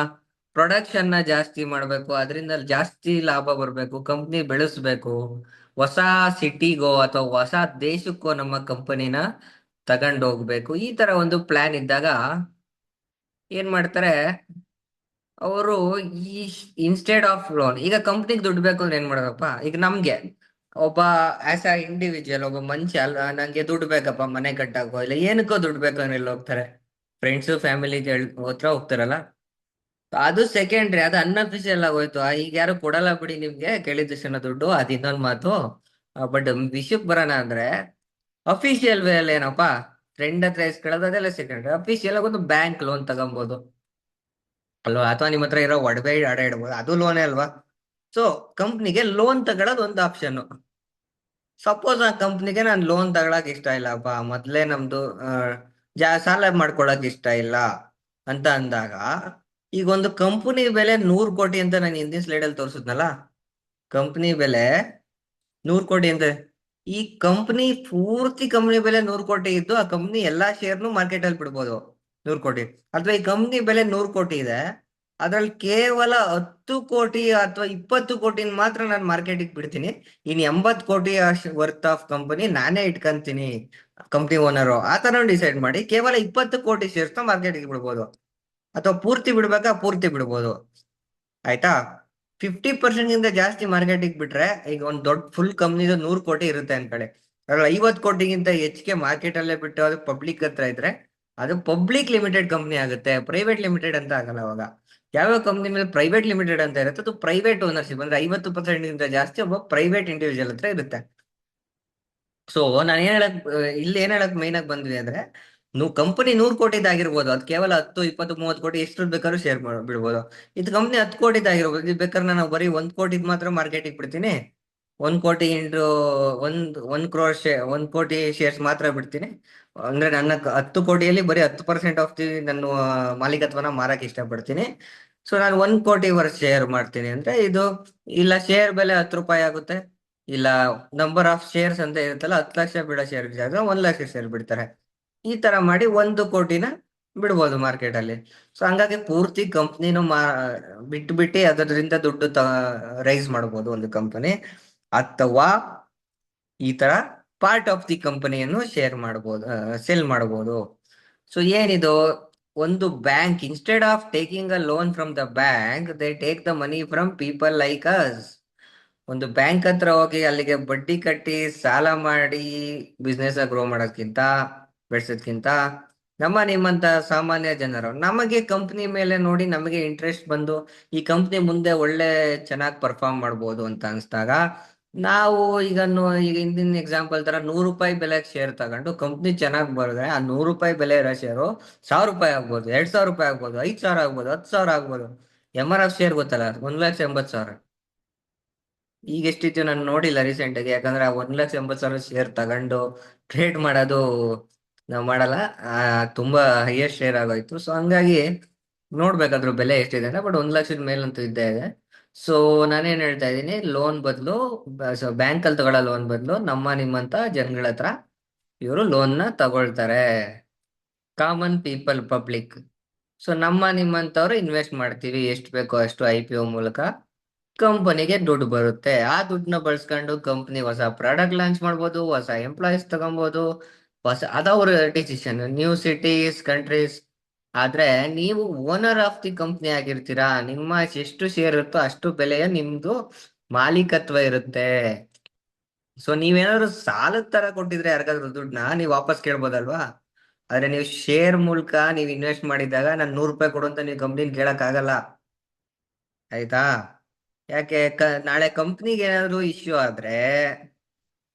ಪ್ರೊಡಕ್ಷನ್ ನ ಜಾಸ್ತಿ ಮಾಡಬೇಕು, ಅದರಿಂದ ಜಾಸ್ತಿ ಲಾಭ ಬರಬೇಕು, ಕಂಪ್ನಿ ಬೆಳೆಸ್ಬೇಕು, ಹೊಸ ಸಿಟಿಗೋ ಅಥವಾ ಹೊಸ ದೇಶಕ್ಕೋ ನಮ್ಮ ಕಂಪನಿನ ತಗೊಂಡು ಹೋಗ್ಬೇಕು, ಈ ತರ ಒಂದು ಪ್ಲಾನ್ ಇದ್ದಾಗ ಏನ್ ಮಾಡ್ತಾರೆ ಅವರು, ಈ ಇನ್ಸ್ಟೆಡ್ ಆಫ್ ಲೋನ್, ಈಗ ಕಂಪ್ನಿಗೆ ದುಡ್ಡು ಬೇಕು ಅಂದ್ರೆ ಏನ್ ಮಾಡೋದಪ್ಪ, ಈಗ ನಮ್ಗೆ ಒಬ್ಬ ಆಸ್ ಅ ಇಂಡಿವಿಜುವಲ್ ಒಬ್ಬ ಮನುಷ್ಯ ಅಲ್ಲ, ನಂಗೆ ದುಡ್ಡು ಬೇಕಪ್ಪ ಮನೆ ಕಟ್ಟಾಕೋ ಇಲ್ಲ ಏನಕ್ಕೋ ದುಡ್ಡು ಬೇಕು ಅಂದ್ರೆ ಎಲ್ಲಿ ಹೋಗ್ತಾರೆ, ಫ್ರೆಂಡ್ಸ್ ಫ್ಯಾಮಿಲಿ ಹತ್ರ ಹೋಗ್ತಾರಲ್ಲ. ಅದು ಸೆಕೆಂಡ್ರಿ, ಅದು ಅನ್ಅಫಿಷಿಯಲ್ ಆಗೋಯ್ತು. ಈಗ ಯಾರು ಕೊಡಲ್ಲ ಬಿಡಿ ನಿಮ್ಗೆ ಕೇಳಿದ ತಕ್ಷಣ ದುಡ್ಡು, ಅದು ಇನ್ನೊಂದು ಮಾತು. ಬಟ್ ವಿಷಯಕ್ಕೆ ಬರೋಣ ಅಂದ್ರೆ, ಅಫಿಷಿಯಲ್ ವೇ ಅಲ್ಲಿ ಏನಪ್ಪಾ, ಫ್ರೆಂಡ್ ಹತ್ರ ಇಸ್ಕೊಳ್ಳೋದು ಅದೆಲ್ಲ ಸೆಕೆಂಡ್ರಿ. ಅಫಿಷಿಯಲ್ ಆಗಿ ಒಂದು ಬ್ಯಾಂಕ್ ಲೋನ್ ತಗೊಬಹುದು ಅಲ್ವಾ, ಅಥವಾ ನಿಮ್ಮ ಹತ್ರ ಇರೋ ಒಡವೆ ಅಡ ಇಡ್ಬೋದು, ಅದು ಲೋನೇ ಅಲ್ವಾ. ಸೊ ಕಂಪ್ನಿಗೆ ಲೋನ್ ತಗೊಳ್ಳೋದು ಒಂದು ಆಪ್ಷನ್. ಸಪೋಸ್ ಆ ಕಂಪ್ನಿಗೆ ನಾನು ಲೋನ್ ತಗೊಳಕ್ ಇಷ್ಟ ಇಲ್ಲಪ್ಪ, ಮೊದ್ಲೇ ನಮ್ದು ಸಾಲ ಮಾಡ್ಕೊಳಕ್ ಇಷ್ಟ ಇಲ್ಲ ಅಂತ ಅಂದಾಗ, ಈಗ ಒಂದು ಕಂಪನಿ ಬೆಲೆ 100 ಕೋಟಿ ಅಂತ ನಾನು ಹಿಂದಿನ ಸ್ಲೈಡ್ ಅಲ್ಲಿ ತೋರಿಸಿದ್ನಲ್ಲ, ಕಂಪನಿ ಬೆಲೆ 100 ಕೋಟಿ ಅಂತ. ಈ ಕಂಪನಿ ಬೆಲೆ 100 ಕೋಟಿ ಇದ್ದು, ಆ ಕಂಪನಿ ಎಲ್ಲಾ ಶೇರ್ನು ಮಾರ್ಕೆಟ್ ಅಲ್ಲಿ ಬಿಡ್ಬೋದು 100 ಕೋಟಿ. ಅಥವಾ ಈ ಕಂಪನಿ ಬೆಲೆ 100 ಕೋಟಿ ಇದೆ, ಅದ್ರಲ್ಲಿ ಕೇವಲ 10 ಕೋಟಿ ಅಥವಾ 20 ಕೋಟಿನ ಮಾತ್ರ ನಾನು ಮಾರ್ಕೆಟಿಗೆ ಬಿಡ್ತೀನಿ, ಇನ್ 80 ಕೋಟಿ ವರ್ತ್ ಆಫ್ ಕಂಪನಿ ನಾನೇ ಇಟ್ಕೊಂತೀನಿ, ಕಂಪ್ನಿ ಓನರು ಆ ತರ ಡಿಸೈಡ್ ಮಾಡಿ ಕೇವಲ 20 ಕೋಟಿ ಶೇರ್ಸ್ ಮಾರ್ಕೆಟಿಗೆ ಬಿಡ್ಬೋದು. ಅಥವಾ ಪೂರ್ತಿ ಬಿಡ್ಬೇಕಾ, ಪೂರ್ತಿ ಬಿಡ್ಬೋದು. ಆಯ್ತಾ. 50% ಗಿಂತ ಜಾಸ್ತಿ ಮಾರ್ಕೆಟಿಗೆ ಬಿಟ್ರೆ, ಈಗ ಒಂದ್ ದೊಡ್ಡ ಫುಲ್ ಕಂಪ್ನಿದು 100 ಕೋಟಿ ಇರುತ್ತೆ ಅನ್ಕಡೆ, ಅದ್ರಲ್ಲಿ 50 ಕೋಟಿಗಿಂತ ಹೆಚ್ಚಿಗೆ ಮಾರ್ಕೆಟ್ ಅಲ್ಲೇ ಬಿಟ್ಟು ಅದು ಪಬ್ಲಿಕ್ ಹತ್ರ ಇದ್ರೆ, ಅದು ಪಬ್ಲಿಕ್ ಲಿಮಿಟೆಡ್ ಕಂಪ್ನಿ ಆಗುತ್ತೆ, ಪ್ರೈವೇಟ್ ಲಿಮಿಟೆಡ್ ಅಂತ ಆಗಲ್ಲ ಅವಾಗ. ಯಾವ್ಯಾವ ಕಂಪ್ನಿ ಮೇಲೆ ಪ್ರೈವೇಟ್ ಲಿಮಿಟೆಡ್ ಅಂತ ಇರುತ್ತೆ, ಅದು ಪ್ರೈವೇಟ್ ಓನರ್ಶಿಪ್ ಅಂದ್ರೆ 50% ಗಿಂತ ಜಾಸ್ತಿ ಒಬ್ಬ ಪ್ರೈವೇಟ್ ಇಂಡಿವಿಜುವಲ್ ಹತ್ರ ಇರುತ್ತೆ. ಸೊ ನಾನು ಇಲ್ಲಿ ಏನ್ ಹೇಳಕ್ ಮೈನ್ ಆಗಿ ಬಂದ್ವಿ ಅಂದ್ರೆ, ಕಂಪನಿ 100 ಕೋಟಿದಾಗಿರ್ಬೋದು, ಅದು ಕೇವಲ 10 20 30 ಕೋಟಿ ಎಷ್ಟು ಬೇಕಾದ್ರೂ ಶೇರ್ ಬಿಡ್ಬೋದು. ಇದು ಕಂಪ್ನಿ 10 ಕೋಟಿದಾಗಿರ್ಬೋದು, ಇದು ಬೇಕಾದ್ರೆ ನಾನು ಬರೀ 1 ಕೋಟಿದ್ ಮಾತ್ರ ಮಾರ್ಕೆಟಿಗೆ ಬಿಡ್ತೀನಿ, 1 ಕೋಟಿ ಇಂಟು ಒಂದ್ ಕ್ರೋರ್ ಶೇರ್, 1 ಕೋಟಿ ಶೇರ್ಸ್ ಮಾತ್ರ ಬಿಡ್ತೀನಿ, ಅಂದ್ರೆ ನನ್ನ 10 ಕೋಟಿಯಲ್ಲಿ ಬರೀ 10% ಆಫ್ ದಿ ನನ್ನ ಮಾಲೀಕತ್ವನ ಮಾರಕ್ ಇಷ್ಟಪಡ್ತೀನಿ. ಸೊ ನಾನು 1 ಕೋಟಿ ವರ್ಷ ಶೇರ್ ಮಾಡ್ತೀನಿ ಅಂದ್ರೆ ಇದು, ಇಲ್ಲ ಶೇರ್ ಬೆಲೆ 10 ರೂಪಾಯಿ ಆಗುತ್ತೆ, ಇಲ್ಲ ನಂಬರ್ ಆಫ್ ಶೇರ್ಸ್ ಅಂತ ಇರುತ್ತಲ್ಲ, 10 ಲಕ್ಷ ಬಿಡೋ ಶೇರ್ ಜಾಗ 1 ಲಕ್ಷ ಶೇರ್ ಬಿಡ್ತಾರೆ. ಈ ತರ ಮಾಡಿ 1 ಕೋಟಿನ ಬಿಡ್ಬೋದು ಮಾರ್ಕೆಟ್ ಅಲ್ಲಿ. ಸೊ ಹಂಗಾಗಿ ಪೂರ್ತಿ ಕಂಪ್ನಿನೂ ಬಿಟ್ಟು ಬಿಟ್ಟು ಅದರಿಂದ ದುಡ್ಡು ರೈಸ್ ಮಾಡ್ಬೋದು ಒಂದು ಕಂಪನಿ, ಅಥವಾ ಈ ತರ ಪಾರ್ಟ್ ಆಫ್ ದಿ ಕಂಪನಿಯನ್ನು ಶೇರ್ ಮಾಡ್ಬೋದು, ಸೆಲ್ ಮಾಡ್ಬೋದು. ಸೊ ಏನಿದು, ಒಂದು bank instead of taking a loan from the bank, they take the money from people like us. ಒಂದು ಬ್ಯಾಂಕ್ ಹತ್ರ ಹೋಗಿ ಅಲ್ಲಿಗೆ ಬಡ್ಡಿ ಕಟ್ಟಿ ಸಾಲ ಮಾಡಿ ಬಿಸ್ನೆಸ್ ಗ್ರೋ ಮಾಡೋದ್ಕಿಂತ, ಬೆಳೆಸೋದ್ಕಿಂತ, ನಿಮ್ಮಂತ ಸಾಮಾನ್ಯ ಜನರು ನಮಗೆ ಕಂಪ್ನಿ ಮೇಲೆ ನೋಡಿ ನಮಗೆ ಇಂಟ್ರೆಸ್ಟ್ ಬಂದು ಈ ಕಂಪ್ನಿ ಮುಂದೆ ಒಳ್ಳೆ ಚೆನ್ನಾಗಿ ಪರ್ಫಾರ್ಮ್ ಮಾಡ್ಬೋದು ಅಂತ ಅನ್ಸ್ದಾಗ, ನಾವು ಈಗ ಹಿಂದಿನ ಎಕ್ಸಾಂಪಲ್ ತರ 100 ರೂಪಾಯಿ ಬೆಲೆಗೆ ಶೇರ್ ತಗೊಂಡು ಕಂಪ್ನಿ ಚೆನ್ನಾಗಿ ಬರೆದ್ರೆ, ಆ 100 ರೂಪಾಯಿ ಬೆಲೆ ಇರೋ ಶೇರು 1000 ರೂಪಾಯಿ ಆಗ್ಬೋದು, 2000 ರೂಪಾಯಿ ಆಗ್ಬೋದು, 5000 ಆಗ್ಬೋದು, 10,000 ಆಗ್ಬೋದು. MRF ಶೇರ್ ಗೊತ್ತಲ್ಲ, 1,80,000. ಈಗ ಎಷ್ಟಿತ್ತು ನಾನು ನೋಡಿಲ್ಲ ರೀಸೆಂಟ್ ಆಗಿ, ಯಾಕಂದ್ರೆ ಆ 1,80,000 ಶೇರ್ ತಗೊಂಡು ಟ್ರೇಡ್ ಮಾಡೋದು ನಾವು ಮಾಡಲ್ಲ. ತುಂಬಾ ಹೈಯೆಸ್ಟ್ ಶೇರ್ ಆಗೋಯ್ತು. ಸೊ ಹಂಗಾಗಿ ನೋಡ್ಬೇಕಾದ್ರು ಬೆಲೆ ಎಷ್ಟಿದೆ ಅಂತ, ಬಟ್ 1 ಲಕ್ಷದ ಮೇಲಂತೂ ಇದ್ದೇ ಇದೆ. ಸೊ ನಾನೇನ್ ಹೇಳ್ತಾ ಇದ್ದೀನಿ, ಲೋನ್ ಬದಲು, ಬ್ಯಾಂಕ್ ಅಲ್ಲಿ ತಗೊಳ್ಳೋ ಲೋನ್ ಬದಲು ನಿಮ್ಮಂತ ಜನಗಳ ಹತ್ರ ಇವರು ಲೋನ್ ನ ತಗೊಳ್ತಾರೆ, ಕಾಮನ್ ಪೀಪಲ್, ಪಬ್ಲಿಕ್. ಸೊ ನಿಮ್ಮಂತವ್ರು ಇನ್ವೆಸ್ಟ್ ಮಾಡ್ತೀವಿ ಎಷ್ಟು ಬೇಕೋ ಅಷ್ಟು IPO ಮೂಲಕ, ಕಂಪನಿಗೆ ದುಡ್ಡು ಬರುತ್ತೆ. ಆ ದುಡ್ಡನ್ನ ಬಳಸ್ಕೊಂಡು ಕಂಪನಿ ಹೊಸ ಪ್ರಾಡಕ್ಟ್ ಲಾಂಚ್ ಮಾಡ್ಬೋದು, ಹೊಸ ಎಂಪ್ಲಾಯೀಸ್ ತಗೊಬೋದು, ಅದವ್ರ ಡಿಸಿಷನ್, ನ್ಯೂ ಸಿಟೀಸ್ ಕಂಟ್ರೀಸ್. ಆದ್ರೆ ನೀವು ಓನರ್ ಆಫ್ ದಿ ಕಂಪ್ನಿ ಆಗಿರ್ತೀರಾ, ನಿಮ್ಮ ಎಷ್ಟು ಶೇರ್ ಇರುತ್ತೋ ಅಷ್ಟು ಬೆಲೆಯ ನಿಮ್ದು ಮಾಲೀಕತ್ವ ಇರುತ್ತೆ. ಸೊ ನೀವೇನಾದ್ರು ಸಾಲದ ತರ ಕೊಟ್ಟಿದ್ರೆ ಯಾರಿಗಾದ್ರು ದುಡ್ಡನ್ನ ನೀವು ವಾಪಸ್ ಕೇಳ್ಬೋದಲ್ವಾ. ಆದ್ರೆ ನೀವು ಶೇರ್ ಮೂಲಕ ನೀವು ಇನ್ವೆಸ್ಟ್ ಮಾಡಿದಾಗ, ನಾನು 100 ರೂಪಾಯಿ ಕೊಡು ಅಂತ ನೀವು ಕಂಪ್ನಿನ ಕೇಳಕ್ ಆಗಲ್ಲ. ಆಯ್ತಾ. ಯಾಕೆ ನಾಳೆ ಕಂಪ್ನಿಗೆ ಏನಾದ್ರು ಇಶ್ಯೂ ಆದ್ರೆ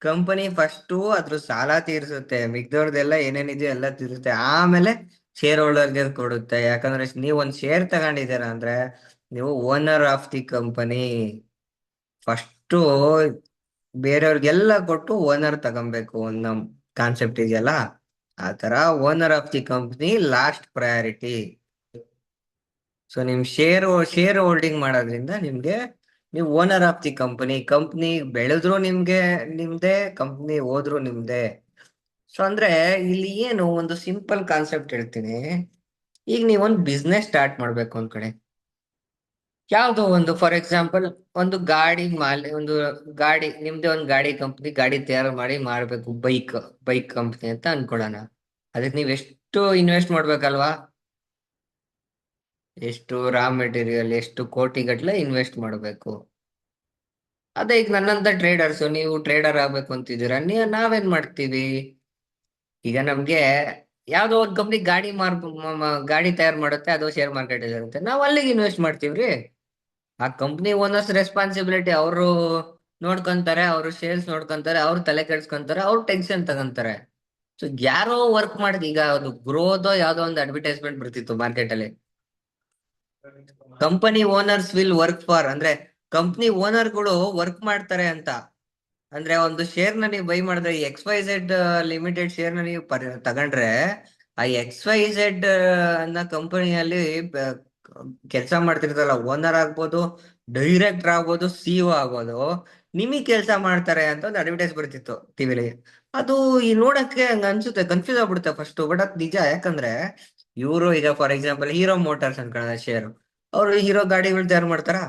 ಕಂಪನಿ ಫಸ್ಟು ಅದ್ರ ಸಾಲ ತೀರಿಸುತ್ತೆ, ಮಿಗ್ದವ್ರದೆಲ್ಲ ಏನೇನಿದೆಯೋ ಎಲ್ಲ ತೀರಿಸುತ್ತೆ, ಆಮೇಲೆ ಶೇರ್ ಹೋಲ್ಡರ್ಗೆ ಕೊಡುತ್ತೆ. ಯಾಕಂದ್ರೆ ನೀವು ಒಂದ್ ಶೇರ್ ತಗೊಂಡಿದ್ದೀರಾ ಅಂದ್ರೆ ನೀವು owner of the company. First ಬೇರೆಯವ್ರಿಗೆಲ್ಲ ಕೊಟ್ಟು ಓನರ್ ತಗೊಬೇಕು ಅನ್ನೋ ಕಾನ್ಸೆಪ್ಟ್ ಇದೆಯಲ್ಲ, ಆ ತರ owner of the company last priority. So ನಿಮ್ ಶೇರ್ ಹೋಲ್ಡಿಂಗ್ ಮಾಡೋದ್ರಿಂದ ನಿಮ್ಗೆ ನೀವು owner of the company. Company ಬೆಳೆದ್ರು ನಿಮ್ಗೆ ನಿಮ್ದೆ, ಕಂಪ್ನಿ ಹೋದ್ರು ನಿಮ್ದೆ. ಸೊ ಅಂದ್ರೆ ಇಲ್ಲಿ ಏನು ಒಂದು ಸಿಂಪಲ್ ಕಾನ್ಸೆಪ್ಟ್ ಹೇಳ್ತೀನಿ. ಈಗ ನೀವೊಂದು ಬಿಸ್ನೆಸ್ ಸ್ಟಾರ್ಟ್ ಮಾಡ್ಬೇಕು ಅನ್ಕಣೆ, ಯಾವ್ದೋ ಒಂದು ಫಾರ್ ಎಕ್ಸಾಂಪಲ್ ಒಂದು ಗಾಡಿ ಒಂದು ಗಾಡಿ, ನಿಮ್ದೇ ಒಂದು ಗಾಡಿ ಕಂಪ್ನಿ, ಗಾಡಿ ತಯಾರು ಮಾಡಿ ಮಾಡ್ಬೇಕು, ಬೈಕ್ ಕಂಪ್ನಿ ಅಂತ ಅನ್ಕೊಳ್ಳೋಣ. ಅದಕ್ಕೆ ನೀವ್ ಎಷ್ಟು ಇನ್ವೆಸ್ಟ್ ಮಾಡ್ಬೇಕಲ್ವಾ? ಎಷ್ಟು ರಾ ಮೆಟೀರಿಯಲ್, ಎಷ್ಟು ಕೋಟಿ ಗಟ್ಲೆ ಇನ್ವೆಸ್ಟ್ ಮಾಡಬೇಕು. ಅದೇ ಈಗ ನನ್ನಂತ ಟ್ರೇಡರ್ಸ್, ನೀವು ಟ್ರೇಡರ್ ಆಗ್ಬೇಕು ಅಂತಿದ್ದೀರಾ, ನಾವೇನ್ ಮಾಡ್ತೀವಿ? ಈಗ ನಮ್ಗೆ ಯಾವ್ದೋ ಒಂದು ಕಂಪ್ನಿ ಗಾಡಿ ತಯಾರು ಮಾಡುತ್ತೆ, ಅದು ಶೇರ್ ಮಾರ್ಕೆಟ್ ಇರುತ್ತೆ, ನಾವ್ ಅಲ್ಲಿಗೆ ಇನ್ವೆಸ್ಟ್ ಮಾಡ್ತೀವ್ರಿ. ಆ ಕಂಪ್ನಿ ಓನರ್ಸ್ ರೆಸ್ಪಾನ್ಸಿಬಿಲಿಟಿ, ಅವರು ನೋಡ್ಕೊಂತಾರೆ, ಅವರು ಸೇಲ್ಸ್ ನೋಡ್ಕೊಂತಾರೆ, ಅವ್ರು ತಲೆ ಕೆಡ್ಸ್ಕೊಂತಾರೆ, ಅವ್ರು ಟೆನ್ಷನ್ ತಗೊಂತಾರೆ. ಸೊ ಯಾರೋ ವರ್ಕ್ ಮಾಡಿದ್, ಈಗ ಅದು ಗ್ರೋದೋ ಯಾವ್ದೋ ಒಂದು ಅಡ್ವರ್ಟೈಸ್ಮೆಂಟ್ ಬರ್ತಿತ್ತು ಮಾರ್ಕೆಟ್ ಅಲ್ಲಿ, company owners will work for, ಅಂದ್ರೆ ಕಂಪನಿ ಓನರ್ಗಳು ವರ್ಕ್ ಮಾಡ್ತಾರೆ ಅಂತ. ಅಂದ್ರೆ ಒಂದು ಶೇರ್ ನ ನೀವು ಬೈ ಮಾಡಿದ್ರೆ, X Y Z limited share ನ ನೀವು ತಗೊಂಡ್ರೆ, ಆ ಎಕ್ಸ್ ವೈ ಝೆಡ್ ಅನ್ನೋ ಕಂಪನಿಯಲ್ಲಿ ಕೆಲಸ ಮಾಡ್ತಿರ್ತಾರಲ್ಲ, ಓನರ್ ಆಗ್ಬೋದು, ಡೈರೆಕ್ಟರ್ ಆಗ್ಬೋದು, ಸಿಇಒ ಆಗ್ಬೋದು, ನಿಮಗ್ ಕೆಲಸ ಮಾಡ್ತಾರೆ ಅಂತ ಒಂದು ಅಡ್ವರ್ಟೈಸ್ ಬರ್ತಿತ್ತು ಟಿವಿಲಿ. ಅದು ಈ ನೋಡಕ್ಕೆ ಹಂಗ ಅನ್ಸುತ್ತೆ, ಕನ್ಫ್ಯೂಸ್ ಆಗ್ಬಿಡುತ್ತೆ ಫಸ್ಟ್, ಬಟ್ ಅದ್ ನಿಜ. ಯಾಕಂದ್ರೆ ಇವರು ಈಗ ಫಾರ್ ಎಕ್ಸಾಂಪಲ್ ಹೀರೋ ಮೋಟಾರ್ಸ್ ಅನ್ಕೊಳ್ಳೋಣ ಶೇರ್, ಅವರು ಹೀರೋ ಗಾಡಿಗಳು ತಯಾರು ಮಾಡ್ತಾರ,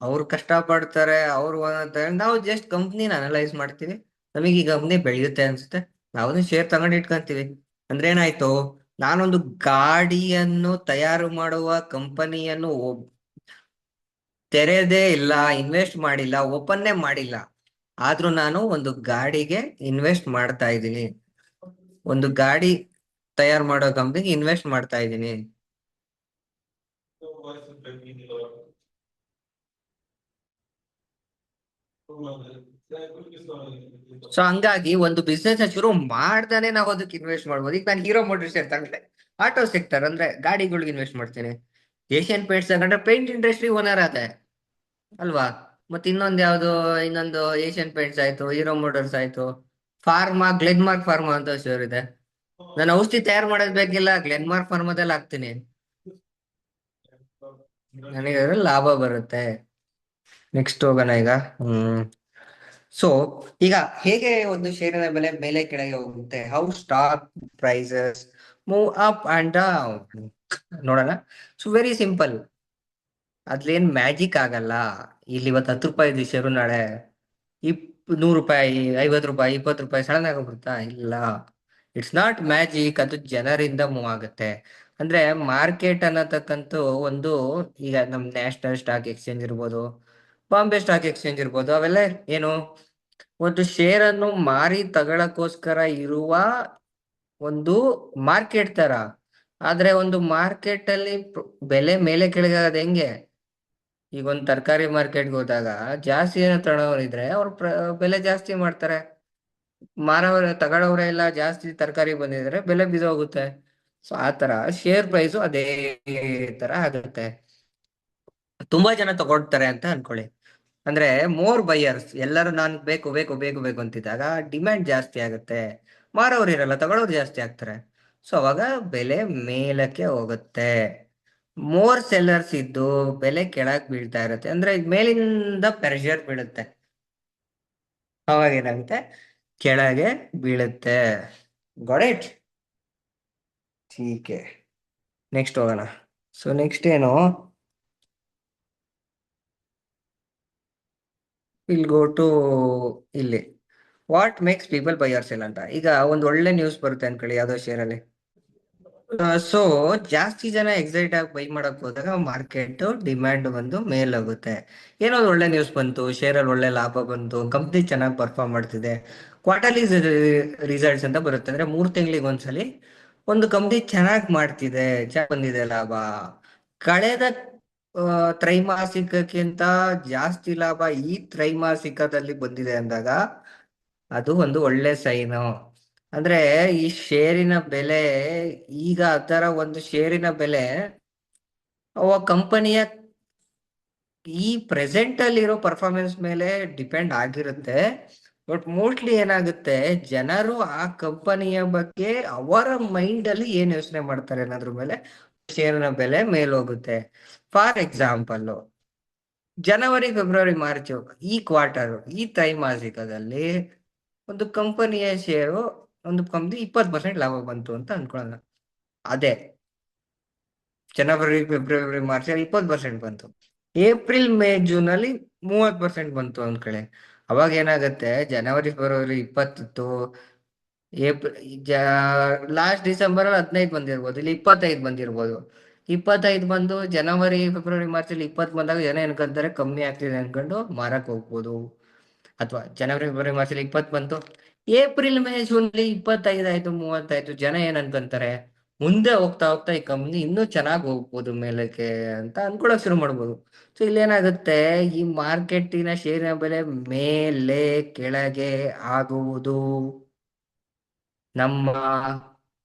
ಅವ್ರು ಕಷ್ಟ ಪಡ್ತಾರೆ, ಅವ್ರು ನಾವು ಜಸ್ಟ್ ಕಂಪ್ನಿನ ಅನಲೈಸ್ ಮಾಡ್ತೀವಿ, ನಮಗೆ ಈ ಕಂಪ್ನಿ ಬೆಳೆಯುತ್ತೆ ಅನ್ಸುತ್ತೆ, ನಾವು ಶೇರ್ ತಗೊಂಡು ಇಟ್ಕೊಂತೀವಿ. ಅಂದ್ರೆ ಏನಾಯ್ತು, ನಾನೊಂದು ಗಾಡಿಯನ್ನು ತಯಾರು ಮಾಡುವ ಕಂಪನಿಯನ್ನು ತೆರೆದೇ ಇಲ್ಲ, ಇನ್ವೆಸ್ಟ್ ಮಾಡಿಲ್ಲ, ಓಪನ್ನೇ ಮಾಡಿಲ್ಲ, ಆದ್ರೂ ನಾನು ಒಂದು ಗಾಡಿಗೆ ಇನ್ವೆಸ್ಟ್ ಮಾಡ್ತಾ ಇದ್ದೀನಿ, ಒಂದು ಗಾಡಿ ತಯಾರು ಮಾಡೋ ಕಂಪ್ನಿಗೆ ಇನ್ವೆಸ್ಟ್ ಮಾಡ್ತಾ ಇದ್ದೀನಿ. ಸೊ ಹಂಗಾಗಿ ಒಂದು ಬಿಸ್ನೆಸ್ ಶುರು ಮಾಡ್ದಾನೆ ನಾವು ಅದಕ್ಕೆ ಇನ್ವೆಸ್ಟ್ ಮಾಡ್ಬೋದು. ಈಗ ನಾನು ಹೀರೋ ಮೋಟರ್ ಶೇರ್ ತಗೊಂಡೆ, ಆಟೋ ಸೆಕ್ಟರ್ ಅಂದ್ರೆ ಗಾಡಿಗಳಿಗೆ ಇನ್ವೆಸ್ಟ್ ಮಾಡ್ತೀನಿ. ಏಷ್ಯನ್ ಪೇಂಟ್ಸ್ ತಗೊಂಡ್ರೆ ಪೇಂಟ್ ಇಂಡಸ್ಟ್ರಿ ಓನರ್ ಆದೆ ಅಲ್ವಾ? ಮತ್ತೆ ಇನ್ನೊಂದು ಏಷ್ಯನ್ ಪೇಂಟ್ಸ್ ಆಯ್ತು, ಹೀರೋ ಮೋಟರ್ಸ್ ಆಯ್ತು, ಗ್ಲೆನ್ಮಾರ್ಕ್ ಫಾರ್ಮಾ ಅಂತ ಶೇರ್ ಇದೆ. ನಾನು ಔಷಧಿ ತಯಾರು ಮಾಡೋದ್ ಬೇಕಿಲ್ಲ, ಗ್ಲೆನ್ಮಾರ್ಕ್ ಫಾರ್ಮಾದಲ್ಲಿ ಹಾಕ್ತೀನಿ, ನನಗೆ ಅದ್ರಲ್ಲಿ ಲಾಭ ಬರುತ್ತೆ. ನೆಕ್ಸ್ಟ್ ಹೋಗೋಣ ಈಗ. ಹ್ಮ್ ಸೊ ಈಗ ಹೇಗೆ ಒಂದು ಷೇರಿನ ಬೆಲೆ ಮೇಲೆ ಕೆಳಗೆ ಹೋಗುತ್ತೆ, how stock prices move up and down, ನೋಡೋಣ. ಸೊ ವೆರಿ ಸಿಂಪಲ್, ಅದ್ಲೇನ್ ಮ್ಯಾಜಿಕ್ ಆಗಲ್ಲ. ಇಲ್ಲಿ ಇವತ್ತು 10 ರೂಪಾಯಿ ಇದೆ ಶೇರು, ನಾಳೆ 100 ರೂಪಾಯಿ, 50 ರೂಪಾಯಿ, 20 ರೂಪಾಯಿ ಸಡನ್ ಆಗೋಗ್ಬಿಡುತ್ತಾ? ಇಲ್ಲ, ಇಟ್ಸ್ ನಾಟ್ ಮ್ಯಾಜಿಕ್, ಅದು ಜನರಿಂದ ಮೂವ್ ಆಗುತ್ತೆ. ಅಂದ್ರೆ ಮಾರ್ಕೆಟ್ ಅನ್ನತಕ್ಕಂಥ ಒಂದು, ಈಗ ನಮ್ ನ್ಯಾಷನಲ್ ಸ್ಟಾಕ್ ಎಕ್ಸ್ಚೇಂಜ್ ಇರ್ಬೋದು, ಬಾಂಬೆ ಸ್ಟಾಕ್ ಎಕ್ಸ್ಚೇಂಜ್ ಇರ್ಬೋದು, ಅವೆಲ್ಲ ಏನು, ಒಂದು ಶೇರ್ ಅನ್ನು ಮಾರಿ ತಗೊಳಕೋಸ್ಕರ ಇರುವ ಒಂದು ಮಾರ್ಕೆಟ್ ತರ. ಆದ್ರೆ ಒಂದು ಮಾರ್ಕೆಟ್ ಅಲ್ಲಿ ಬೆಲೆ ಮೇಲೆ ಕೆಳಗೆ ಆಗೋದ್ ಹೆಂಗೆ? ಈಗ ಒಂದು ತರಕಾರಿ ಮಾರ್ಕೆಟ್ಗೆ ಹೋದಾಗ ಜಾಸ್ತಿ ಏನೋ ತಗೊಳೋರಿದ್ರೆ ಅವ್ರು ಬೆಲೆ ಜಾಸ್ತಿ ಮಾಡ್ತಾರೆ, ತಗೊಳೋರೆ ಎಲ್ಲ ಜಾಸ್ತಿ ತರಕಾರಿ ಬಂದಿದ್ರೆ ಬೆಲೆ ಬಿದ್ದೋಗುತ್ತೆ. ಸೊ ಆ ತರ ಶೇರ್ ಪ್ರೈಸು ಅದೇ ತರ ಆಗುತ್ತೆ. ತುಂಬಾ ಜನ ತಗೊಳ್ತಾರೆ ಅಂತ ಅನ್ಕೊಳ್ಳಿ, ಅಂದ್ರೆ ಮೋರ್ ಬೈಯರ್ಸ್ ಎಲ್ಲರೂ ನಾನ್ ಬೇಕು ಬೇಕು ಬೇಕು ಬೇಕು ಅಂತಿದ್ದಾಗ ಡಿಮ್ಯಾಂಡ್ ಜಾಸ್ತಿ ಆಗುತ್ತೆ, ಮಾರೋರು ಇರಲ್ಲ, ತಗೊಳ್ಳೋರು ಜಾಸ್ತಿ ಆಗ್ತಾರೆ. ಸೊ ಅವಾಗ ಬೆಲೆ ಮೇಲಕ್ಕೆ ಹೋಗುತ್ತೆ. ಮೋರ್ ಸೆಲ್ಲರ್ಸ್ ಇದ್ದು ಬೆಲೆ ಕೆಳಗ್ ಬೀಳ್ತಾ ಇರುತ್ತೆ, ಅಂದ್ರೆ ಮೇಲಿಂದ ಪ್ರೆಷರ್ ಬೀಳುತ್ತೆ, ಅವಾಗ ಏನಾಗುತ್ತೆ, ಕೆಳಗೆ ಬೀಳುತ್ತೆ. Got it? ಹೀಗೆ ನೆಕ್ಸ್ಟ್ ಹೋಗೋಣ. ಸೊ ನೆಕ್ಸ್ಟ್ ಏನು, ವಿಲ್ ಗೋ ಟು ಇಲ್ಲಿ, what makes people buy or sell ಅಂತ. ಈಗ ಒಂದು ಒಳ್ಳೆ ನ್ಯೂಸ್ ಬರುತ್ತೆ ಅನ್ಕೊಳ್ಳಿ ಯಾವ್ದೋ ಶೇರ್ ಅಲ್ಲಿ, ಸೊ ಜಾಸ್ತಿ ಜನ ಎಕ್ಸೈಟ್ ಆಗಿ ಬೈ ಮಾಡಕ್ ಹೋದಾಗ ಮಾರ್ಕೆಟ್ ಡಿಮ್ಯಾಂಡ್ ಬಂದು ಮೇಲಾಗುತ್ತೆ. ಏನೋ ಒಂದು ಒಳ್ಳೆ ನ್ಯೂಸ್ ಬಂತು, ಶೇರ್ ಅಲ್ಲಿ ಒಳ್ಳೆ ಲಾಭ ಬಂತು, ಕಂಪ್ನಿ ಚೆನ್ನಾಗಿ ಪರ್ಫಾರ್ಮ್ ಮಾಡ್ತಿದೆ, ಕ್ವಾರ್ಟರ್ಲಿ ರಿಸಲ್ಟ್ಸ್ ಅಂತ ಬರುತ್ತೆ, ಅಂದ್ರೆ 3 ತಿಂಗಳಿಗೆ ಒಂದ್ಸಲಿ ಒಂದು ಕಂಪ್ನಿ ಚೆನ್ನಾಗಿ ಮಾಡ್ತಿದೆ, ಚೆನ್ನಾಗಿ ಬಂದಿದೆ ಲಾಭ, ಕಳೆದ ತ್ರೈಮಾಸಿಕಕ್ಕಿಂತ ಜಾಸ್ತಿ ಲಾಭ ಈ ತ್ರೈಮಾಸಿಕದಲ್ಲಿ ಬಂದಿದೆ ಅಂದಾಗ ಅದು ಒಂದು ಒಳ್ಳೆ ಸೈನು. ಅಂದ್ರೆ ಈ ಶೇರಿನ ಬೆಲೆ, ಈಗ ಅದರ ಒಂದು ಶೇರಿನ ಬೆಲೆ ಅವ ಕಂಪನಿಯ ಈ ಪ್ರೆಸೆಂಟ್ ಅಲ್ಲಿ ಇರೋ ಪರ್ಫಾರ್ಮೆನ್ಸ್ ಮೇಲೆ ಡಿಪೆಂಡ್ ಆಗಿರುತ್ತೆ. ಬಟ್ ಮೋಸ್ಟ್ಲಿ ಏನಾಗುತ್ತೆ, ಜನರು ಆ ಕಂಪನಿಯ ಬಗ್ಗೆ ಅವರ ಮೈಂಡ್ ಅಲ್ಲಿ ಏನ್ ಯೋಚನೆ ಮಾಡ್ತಾರೆ ಅನ್ನೋದ್ರ ಮೇಲೆ ಶೇರಿನ ಬೆಲೆ ಮೇಲೋಗುತ್ತೆ. For example, January February March ಈ ಕ್ವಾರ್ಟರ್, ಈ ತ್ರೈಮಾಸಿಕದಲ್ಲಿ ಒಂದು ಕಂಪನಿಯ ಶೇರು, ಒಂದು ಕಂಪ್ನಿ 20% ಲಾಭ ಬಂತು ಅಂತ ಅನ್ಕೊಳ್ಳೋಣ. ಅದೇ ಜನವರಿ ಫೆಬ್ರವರಿ ಮಾರ್ಚ್ ಅಲ್ಲಿ 20% ಬಂತು. ಏಪ್ರಿಲ್ ಮೇ ಜೂನ್ ಅಲ್ಲಿ 30% ಬಂತು ಅಂದ್ಕೊಳ್ಳಿ. ಅವಾಗ ಏನಾಗುತ್ತೆ, ಜನವರಿ ಫೆಬ್ರವರಿ 20 ಲಾಸ್ಟ್ ಡಿಸೆಂಬರ್ ಅಲ್ಲಿ 15 ಬಂದಿರ್ಬೋದು, ಇಲ್ಲಿ 25 ಬಂದಿರ್ಬೋದು. 25 ಬಂದು ಜನವರಿ ಫೆಬ್ರವರಿ ಮಾರ್ಚ್ ಅಲ್ಲಿ 20 ಬಂದಾಗ ಜನ ಅನ್ಕೊಂತಾರೆ ಕಮ್ಮಿ ಆಗ್ತಿದೆ ಅನ್ಕೊಂಡು ಮಾರಕ್ ಹೋಗ್ಬೋದು. ಅಥವಾ ಜನವರಿ ಫೆಬ್ರವರಿ ಮಾರ್ಚ್ ಅಲ್ಲಿ 20 ಬಂತು, ಏಪ್ರಿಲ್ ಮೇ ಜೂನ್ ಅಲ್ಲಿ 25 ಆಯ್ತು, 30 ಜನ ಏನ್ ಅನ್ಕೊಂತಾರೆ, ಮುಂದೆ ಹೋಗ್ತಾ ಹೋಗ್ತಾ ಈ ಕಂಪ್ನಿ ಇನ್ನೂ ಚೆನ್ನಾಗಿ ಹೋಗ್ಬೋದು ಮೇಲಕ್ಕೆ ಅಂತ ಅನ್ಕೊಳಕ್ ಶುರು ಮಾಡ್ಬೋದು. ಸೊ ಇಲ್ಲೇನಾಗುತ್ತೆ, ಈ ಮಾರ್ಕೆಟಿನ ಷೇರಿನ ಬೆಲೆ ಮೇಲೆ ಕೆಳಗೆ ಆಗುವುದು ನಮ್ಮ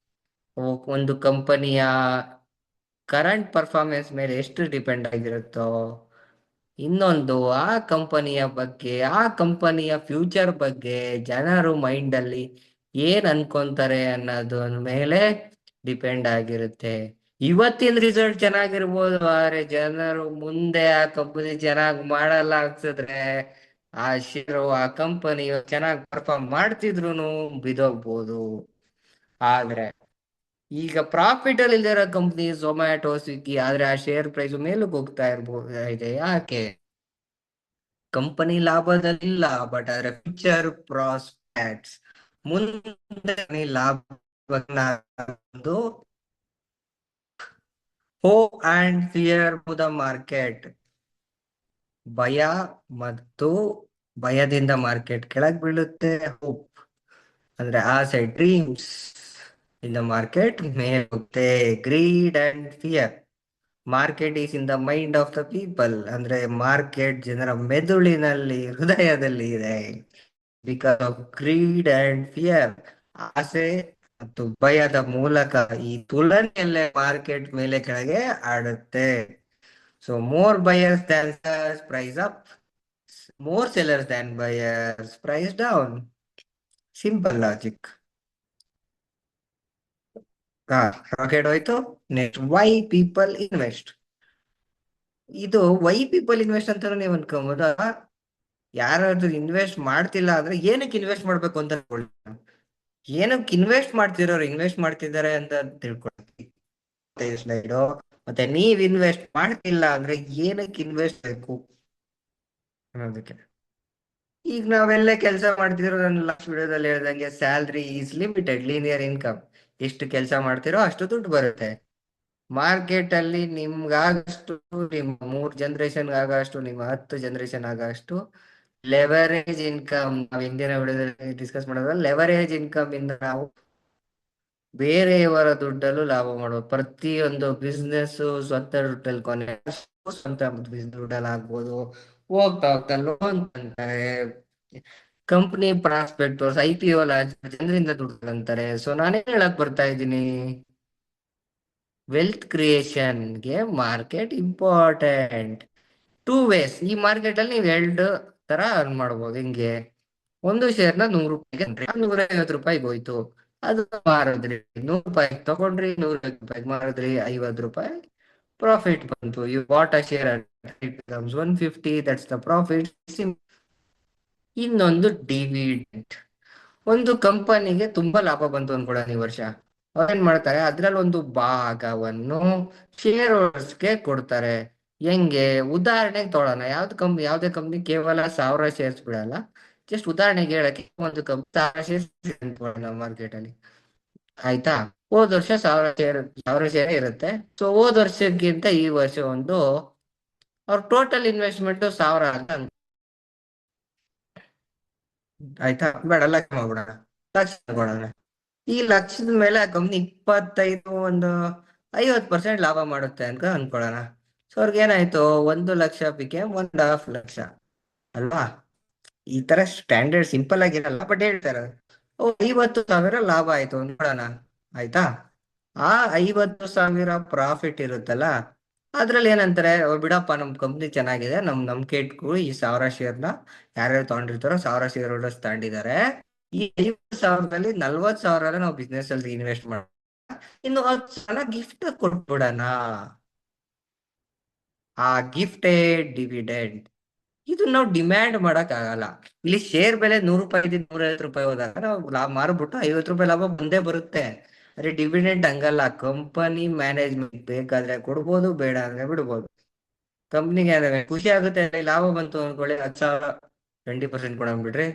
ಒಂದು ಕಂಪನಿಯ ಕರೆಂಟ್ ಪರ್ಫಾರ್ಮೆನ್ಸ್ ಮೇಲೆ ಎಷ್ಟು ಡಿಪೆಂಡ್ ಆಗಿರುತ್ತೋ, ಇನ್ನೊಂದು ಆ ಕಂಪನಿಯ ಬಗ್ಗೆ, ಆ ಕಂಪನಿಯ ಫ್ಯೂಚರ್ ಬಗ್ಗೆ ಜನರು ಮೈಂಡ್ ಅಲ್ಲಿ ಏನ್ ಅನ್ಕೊಂತಾರೆ ಅನ್ನೋದ್ರ ಮೇಲೆ ಡಿಪೆಂಡ್ ಆಗಿರುತ್ತೆ. ಇವತ್ತಿನ ರಿಸಲ್ಟ್ ಚೆನ್ನಾಗಿರ್ಬೋದು, ಆದ್ರೆ ಜನರು ಮುಂದೆ ಆ ಕಂಪನಿ ಚೆನ್ನಾಗಿ ಮಾಡಲ್ಲ ಅನ್ಸಿದ್ರೆ ಆ ಶೇರು, ಆ ಕಂಪನಿಯು ಚೆನ್ನಾಗಿ ಪರ್ಫಾರ್ಮ್ ಮಾಡ್ತಿದ್ರು ಬಿದೋಗ್ಬೋದು. ಆದ್ರೆ ಈಗ ಪ್ರಾಫಿಟ್ ಅಲ್ಲಿ ಇಲ್ದಿರೋ ಕಂಪ್ನಿ ಝೊಮ್ಯಾಟೊ, ಸ್ವಿಗ್ಗಿ, ಆದ್ರೆ ಆ ಶೇರ್ ಪ್ರೈಸ್ ಮೇಲಕ್ಕೆ ಹೋಗ್ತಾ ಇರ್ಬೋದು. ಇದೆ ಯಾಕೆ? ಕಂಪನಿ ಲಾಭದಲ್ಲಿಲ್ಲ, ಬಟ್ ಅದರ ಫ್ಯೂಚರ್ ಪ್ರಾಸ್ಪೆಕ್ಟ್ಸ್, ಮುಂದೆ ಲಾಭ hope and fear to the market. ಭಯ ಮತ್ತು ಭಯದಿಂದ ಮಾರ್ಕೆಟ್ ಕೆಳಗ್ ಬೀಳುತ್ತೆ. ಹೋಪ್ ಅಂದ್ರೆ ಆಸೆ, ಡ್ರೀಮ್ಸ್ ಇನ್ ದ ಮಾರ್ಕೆಟ್ ಮೇಲೆ ಹೋಗುತ್ತೆ. Greed and fear, market is in the mind of the people, ಅಂದ್ರೆ ಮಾರ್ಕೆಟ್ ಜನರ ಮೆದುಳಿನಲ್ಲಿ, ಹೃದಯದಲ್ಲಿ ಇದೆ. Because of greed and fear, ಆಸೆ ಮತ್ತು ಭಯದ ಮೂಲಕ ಈ ತುಲನೆಯಲ್ಲೇ ಮಾರ್ಕೆಟ್ ಮೇಲೆ ಕೆಳಗೆ ಆಡುತ್ತೆ. So more buyers than sellers price up, more sellers than buyers price down. Simple logic. ಹಾ, ರಾಕೆಟ್ ಹೋಯ್ತು. Next, why people invest. ಇದು ವೈ ಪೀಪಲ್ ಇನ್ವೆಸ್ಟ್ ಅಂತ ನೀವು ಅನ್ಕೋಬಹುದಾ? ಯಾರಾದ್ರೂ ಇನ್ವೆಸ್ಟ್ ಮಾಡ್ತಿಲ್ಲ ಅಂದ್ರೆ ಏನಕ್ಕೆ ಇನ್ವೆಸ್ಟ್ ಮಾಡ್ಬೇಕು ಅಂತ ಅನ್ಕೊಳ್ಳಿ. ಏನಕ್ಕೆ ಇನ್ವೆಸ್ಟ್ ಮಾಡ್ತಿರೋರು ಇನ್ವೆಸ್ಟ್ ಮಾಡ್ತಿದ್ದಾರೆ ಅಂತ ತಿಳ್ಕೊಳ್ಳಿ ಸ್ಲೈಡು. ಮತ್ತೆ ನೀವ್ ಇನ್ವೆಸ್ಟ್ ಮಾಡ್ತಿಲ್ಲ ಅಂದ್ರೆ ಏನಕ್ಕೆ ಇನ್ವೆಸ್ಟ್ ಬೇಕು ಅನ್ನೋದಕ್ಕೆ. ಈಗ ನಾವೆಲ್ಲ ಕೆಲಸ ಮಾಡ್ತಿರೋ, ನನ್ನ ಲಾಸ್ಟ್ ವಿಡಿಯೋದಲ್ಲಿ ಹೇಳ್ದಂಗೆ salary is limited, linear income. ಎಷ್ಟು ಕೆಲಸ ಮಾಡ್ತಿರೋ ಅಷ್ಟು ದುಡ್ಡು ಬರುತ್ತೆ. ಮಾರ್ಕೆಟ್ ಅಲ್ಲಿ ನಿಮ್ಗಾಗಷ್ಟು, ನಿಮ್ಮ 3 ಜನರೇಷನ್ ಆಗಷ್ಟು, ನಿಮ್ಮ 10 ಜನರೇಷನ್ ಆಗಷ್ಟು ಲೆವರೇಜ್ ಇನ್ಕಮ್, ನಾವು ಹಿಂದಿನ ವಿಡಿಯೋದಲ್ಲಿ ಡಿಸ್ಕಸ್ ಮಾಡೋದ್ರ ಲೆವರೇಜ್ ಇನ್ಕಮ್ ಇಂದ ನಾವು ಬೇರೆಯವರ ದುಡ್ಡಲ್ಲೂ ಲಾಭ ಮಾಡುವ ಪ್ರತಿಯೊಂದು ಬಿಸ್ನೆಸ್ ಸ್ವಂತ ದುಡ್ಡಲ್ಲಿ ಕೊನೆ ಸ್ವಂತ ದುಡ್ಡಲ್ಲಿ ಆಗ್ಬೋದು. ಹೋಗ್ತಾ ಹೋಗ್ತಾ ಲೋನ್ ಅಂತಾರೆ, ಕಂಪ್ನಿ ಪ್ರಾಸ್ಪೆಕ್ಟರ್ಸ್, IPO ಜನರಿಂದ ದುಡ್ಡು ಅಂತಾರೆ. ಸೊ ನಾನೇನ್ ಹೇಳಕ್ ಬರ್ತಾ ಇದ್ದೀನಿ, ವೆಲ್ತ್ ಕ್ರಿಯೇಷನ್ಗೆ ಮಾರ್ಕೆಟ್ ಇಂಪಾರ್ಟೆಂಟ್. ಟೂ ವೇಸ್, ಈ ಮಾರ್ಕೆಟ್ ಅಲ್ಲಿ ನೀವು ಎರಡು ತರ ಅರ್ನ್ ಮಾಡ್ಬೋದು. ಹಿಂಗೆ, ಒಂದು ಶೇರ್ನ 100 ರೂಪಾಯಿಗೆ 150 ರೂಪಾಯಿಗೆ ಹೋಯ್ತು, ಅದು ಮಾರಿದ್ರಿ 100 ರೂಪಾಯಿಗೆ ತಗೊಂಡ್ರಿ, 150 ರೂಪಾಯಿಗೆ ಮಾರಿದ್ರಿ, 50 ರೂಪಾಯಿ ಪ್ರಾಫಿಟ್ ಬಂತು. You bought a share at 150, that's the profit. ಇನ್ನೊಂದು ಡಿವಿಡೆಂಟ್. ಒಂದು ಕಂಪನಿಗೆ ತುಂಬಾ ಲಾಭ ಬಂತು ಅನ್ಕೊಳ್ಳೋಣ ಈ ವರ್ಷ, ಅವ್ರೇನ್ ಮಾಡ್ತಾರೆ, ಅದ್ರಲ್ಲಿ ಒಂದು ಭಾಗವನ್ನು ಶೇರ್ ಹೋಲ್ಡರ್ಸ್ಗೆ ಕೊಡ್ತಾರೆ. ಹೆಂಗೆ? ಉದಾಹರಣೆಗೆ ತೊಗೊಳೋಣ, ಯಾವ್ದೇ ಕಂಪ್ನಿ ಕೇವಲ 1000 ಶೇರ್ಸ್ ಬಿಡಲ್ಲ. ಜಸ್ಟ್ ಉದಾಹರಣೆಗೆ ಹೇಳಕ್ಕೆ, ಒಂದು ಕಂಪ್ನಿ 1000 ಶೇರ್ಸ್ ಮಾರ್ಕೆಟ್ ಅಲ್ಲಿ, ಆಯ್ತಾ? ಹೋದ್ ವರ್ಷ 1000 ಶೇರ್ ಇರುತ್ತೆ. ಸೊ ಹೋದ್ ವರ್ಷಕ್ಕಿಂತ ಈ ವರ್ಷ ಒಂದು ಅವ್ರ ಟೋಟಲ್ ಇನ್ವೆಸ್ಟ್ಮೆಂಟ್ 1000 ಅಂತ ಆಯ್ತಾ? ಬೇಡ, ಲಕ್ಷ ಮಾಡ್ಬಿಡೋಣ, ಲಕ್ಷ ತಗೊಳ್ಳೋಣ. ಈ ಲಕ್ಷದ ಮೇಲೆ ಆ ಕಂಪ್ನಿ 25, ಒಂದು 50% ಲಾಭ ಮಾಡುತ್ತೆ ಅಂತ ಅನ್ಕೊಳ್ಳೋಣ. ಸೊ ಅವ್ರಿಗೆ ಏನಾಯ್ತು, 1 ಲಕ್ಷ ಬಿಕೆ 1.5 ಲಕ್ಷ ಅಲ್ವಾ? ಈ ತರ ಸ್ಟ್ಯಾಂಡರ್ಡ್ ಸಿಂಪಲ್ ಆಗಿರಲ್ಲ, ಬಟ್ ಹೇಳ್ತಾರೆ ಓ 50,000 ಲಾಭ ಆಯ್ತು ನೋಡೋಣ, ಆಯ್ತಾ. ಆ 50,000 ಪ್ರಾಫಿಟ್ ಇರುತ್ತಲ್ಲ, ಅದ್ರಲ್ಲಿ ಏನಂತಾರೆ, "ಓ ಬಿಡಪ್ಪ ನಮ್ ಕಂಪ್ನಿ ಚೆನ್ನಾಗಿದೆ, ನಂಬಿಕೆ ಇಟ್ಕೊ ಈ 1,000 ಶೇರ್ನ ಯಾರ್ಯಾರು ತಗೊಂಡಿರ್ತಾರೋ 1,000 ಶೇರ್ ಹೋಲ್ಡರ್ಸ್ ತಗೊಂಡಿದ್ದಾರೆ, ಈ 50,000ದಲ್ಲಿ 40,000 ನಾವು ಬಿಸ್ನೆಸ್ ಅಲ್ಲಿ ಇನ್ವೆಸ್ಟ್ ಮಾಡ, ಇನ್ನು 10,000 ಗಿಫ್ಟ್ ಕೊಟ್ಬಿಡೋಣ, ಆ ಗಿಫ್ಟೇ ಡಿವಿಡೆಂಡ್." ಇದು ನಾವು ಡಿಮ್ಯಾಂಡ್ ಮಾಡಕ್ ಆಗಲ್ಲ. ಇಲ್ಲಿ ಶೇರ್ ಬೆಲೆ 100 ರೂಪಾಯಿ ಇದ್ದು 150 ರೂಪಾಯಿ ಹೋದಾಗ ನಾವು ಲಾಭ ಮಾರ್ಬಿಟ್ಟು 50 ರೂಪಾಯಿ ಲಾಭ ಬಂದೇ ಬರುತ್ತೆ. ಅದೇ ಡಿವಿಡೆಂಡ್ ಹಂಗಲ್ಲ, ಕಂಪನಿ ಮ್ಯಾನೇಜ್ಮೆಂಟ್ ಬೇಕಾದ್ರೆ ಕೊಡ್ಬೋದು, ಬೇಡ ಅಂದ್ರೆ ಬಿಡ್ಬೋದು. ಕಂಪ್ನಿಗೆ ಖುಷಿ ಆಗುತ್ತೆ, ಲಾಭ ಬಂತು ಅನ್ಕೊಳ್ಳಿ, 10,000 20% ಕೊಡೋಣ ಬಿಡ್ರಿ,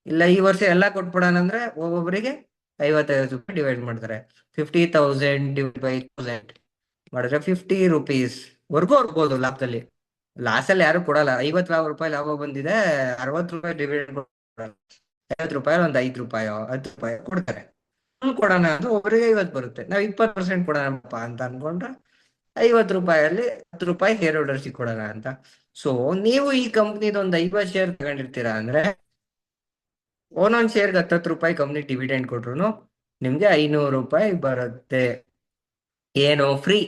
ಇಲ್ಲ ಈ ವರ್ಷ ಎಲ್ಲಾ ಕೊಟ್ಬಿಡೋಣ ಅಂದ್ರೆ ಒಬ್ಬೊಬ್ಬರಿಗೆ 50-50 ರೂಪಾಯಿ ಡಿವೈಡ್ ಮಾಡ್ತಾರೆ. 50,000 ಡಿವೈಡ್ ಬೈ 1000 ಮಾಡಿದ್ರೆ 50 rupees ವರ್ಗೂ ಹೋಗ್ಬೋದು ಲಾಭದಲ್ಲಿ. ಲಾಸಲ್ಲಿ ಯಾರು ಕೊಡಲ್ಲ. 50 ರೂಪಾಯಿ ಲಾಭ ಬಂದಿದೆ, 60 ರೂಪಾಯಿ ಡಿವಿಡೆಂಡ್ ಕೊಡಲ್ಲ. 50 ರೂಪಾಯಿ ಒಂದು 5 ರೂಪಾಯೋ 10 ರೂಪಾಯಿ ಕೊಡ್ತಾರೆ. ಕೊಡೋಣ ಅಂದ್ರೆ ಒಬ್ಬರಿಗೆ 50 ಬರುತ್ತೆ, ನಾವು 20% ಕೊಡೋಣಪ್ಪ ಅಂತ ಅನ್ಕೊಂಡ್ರೆ 50 ರೂಪಾಯಲ್ಲಿ 10 ರೂಪಾಯಿ ಶೇರ್ ಹೋಲ್ಡರ್ಸಿಗೆ ಕೊಡೋಣ ಅಂತ. ಸೊ ನೀವು ಈ ಕಂಪ್ನಿದ ಒಂದು 50 ಶೇರ್ ತಗೊಂಡಿರ್ತೀರಾ ಅಂದ್ರೆ, ಒಂದೊಂದ್ ಶೇರ್ಗೆ 10 ರೂಪಾಯಿ ಕಂಪ್ನಿ ಡಿವಿಡೆಂಡ್ ಕೊಟ್ರು ನಿಮ್ಗೆ 500 ರೂಪಾಯಿ ಬರುತ್ತೆ. ಏನು free,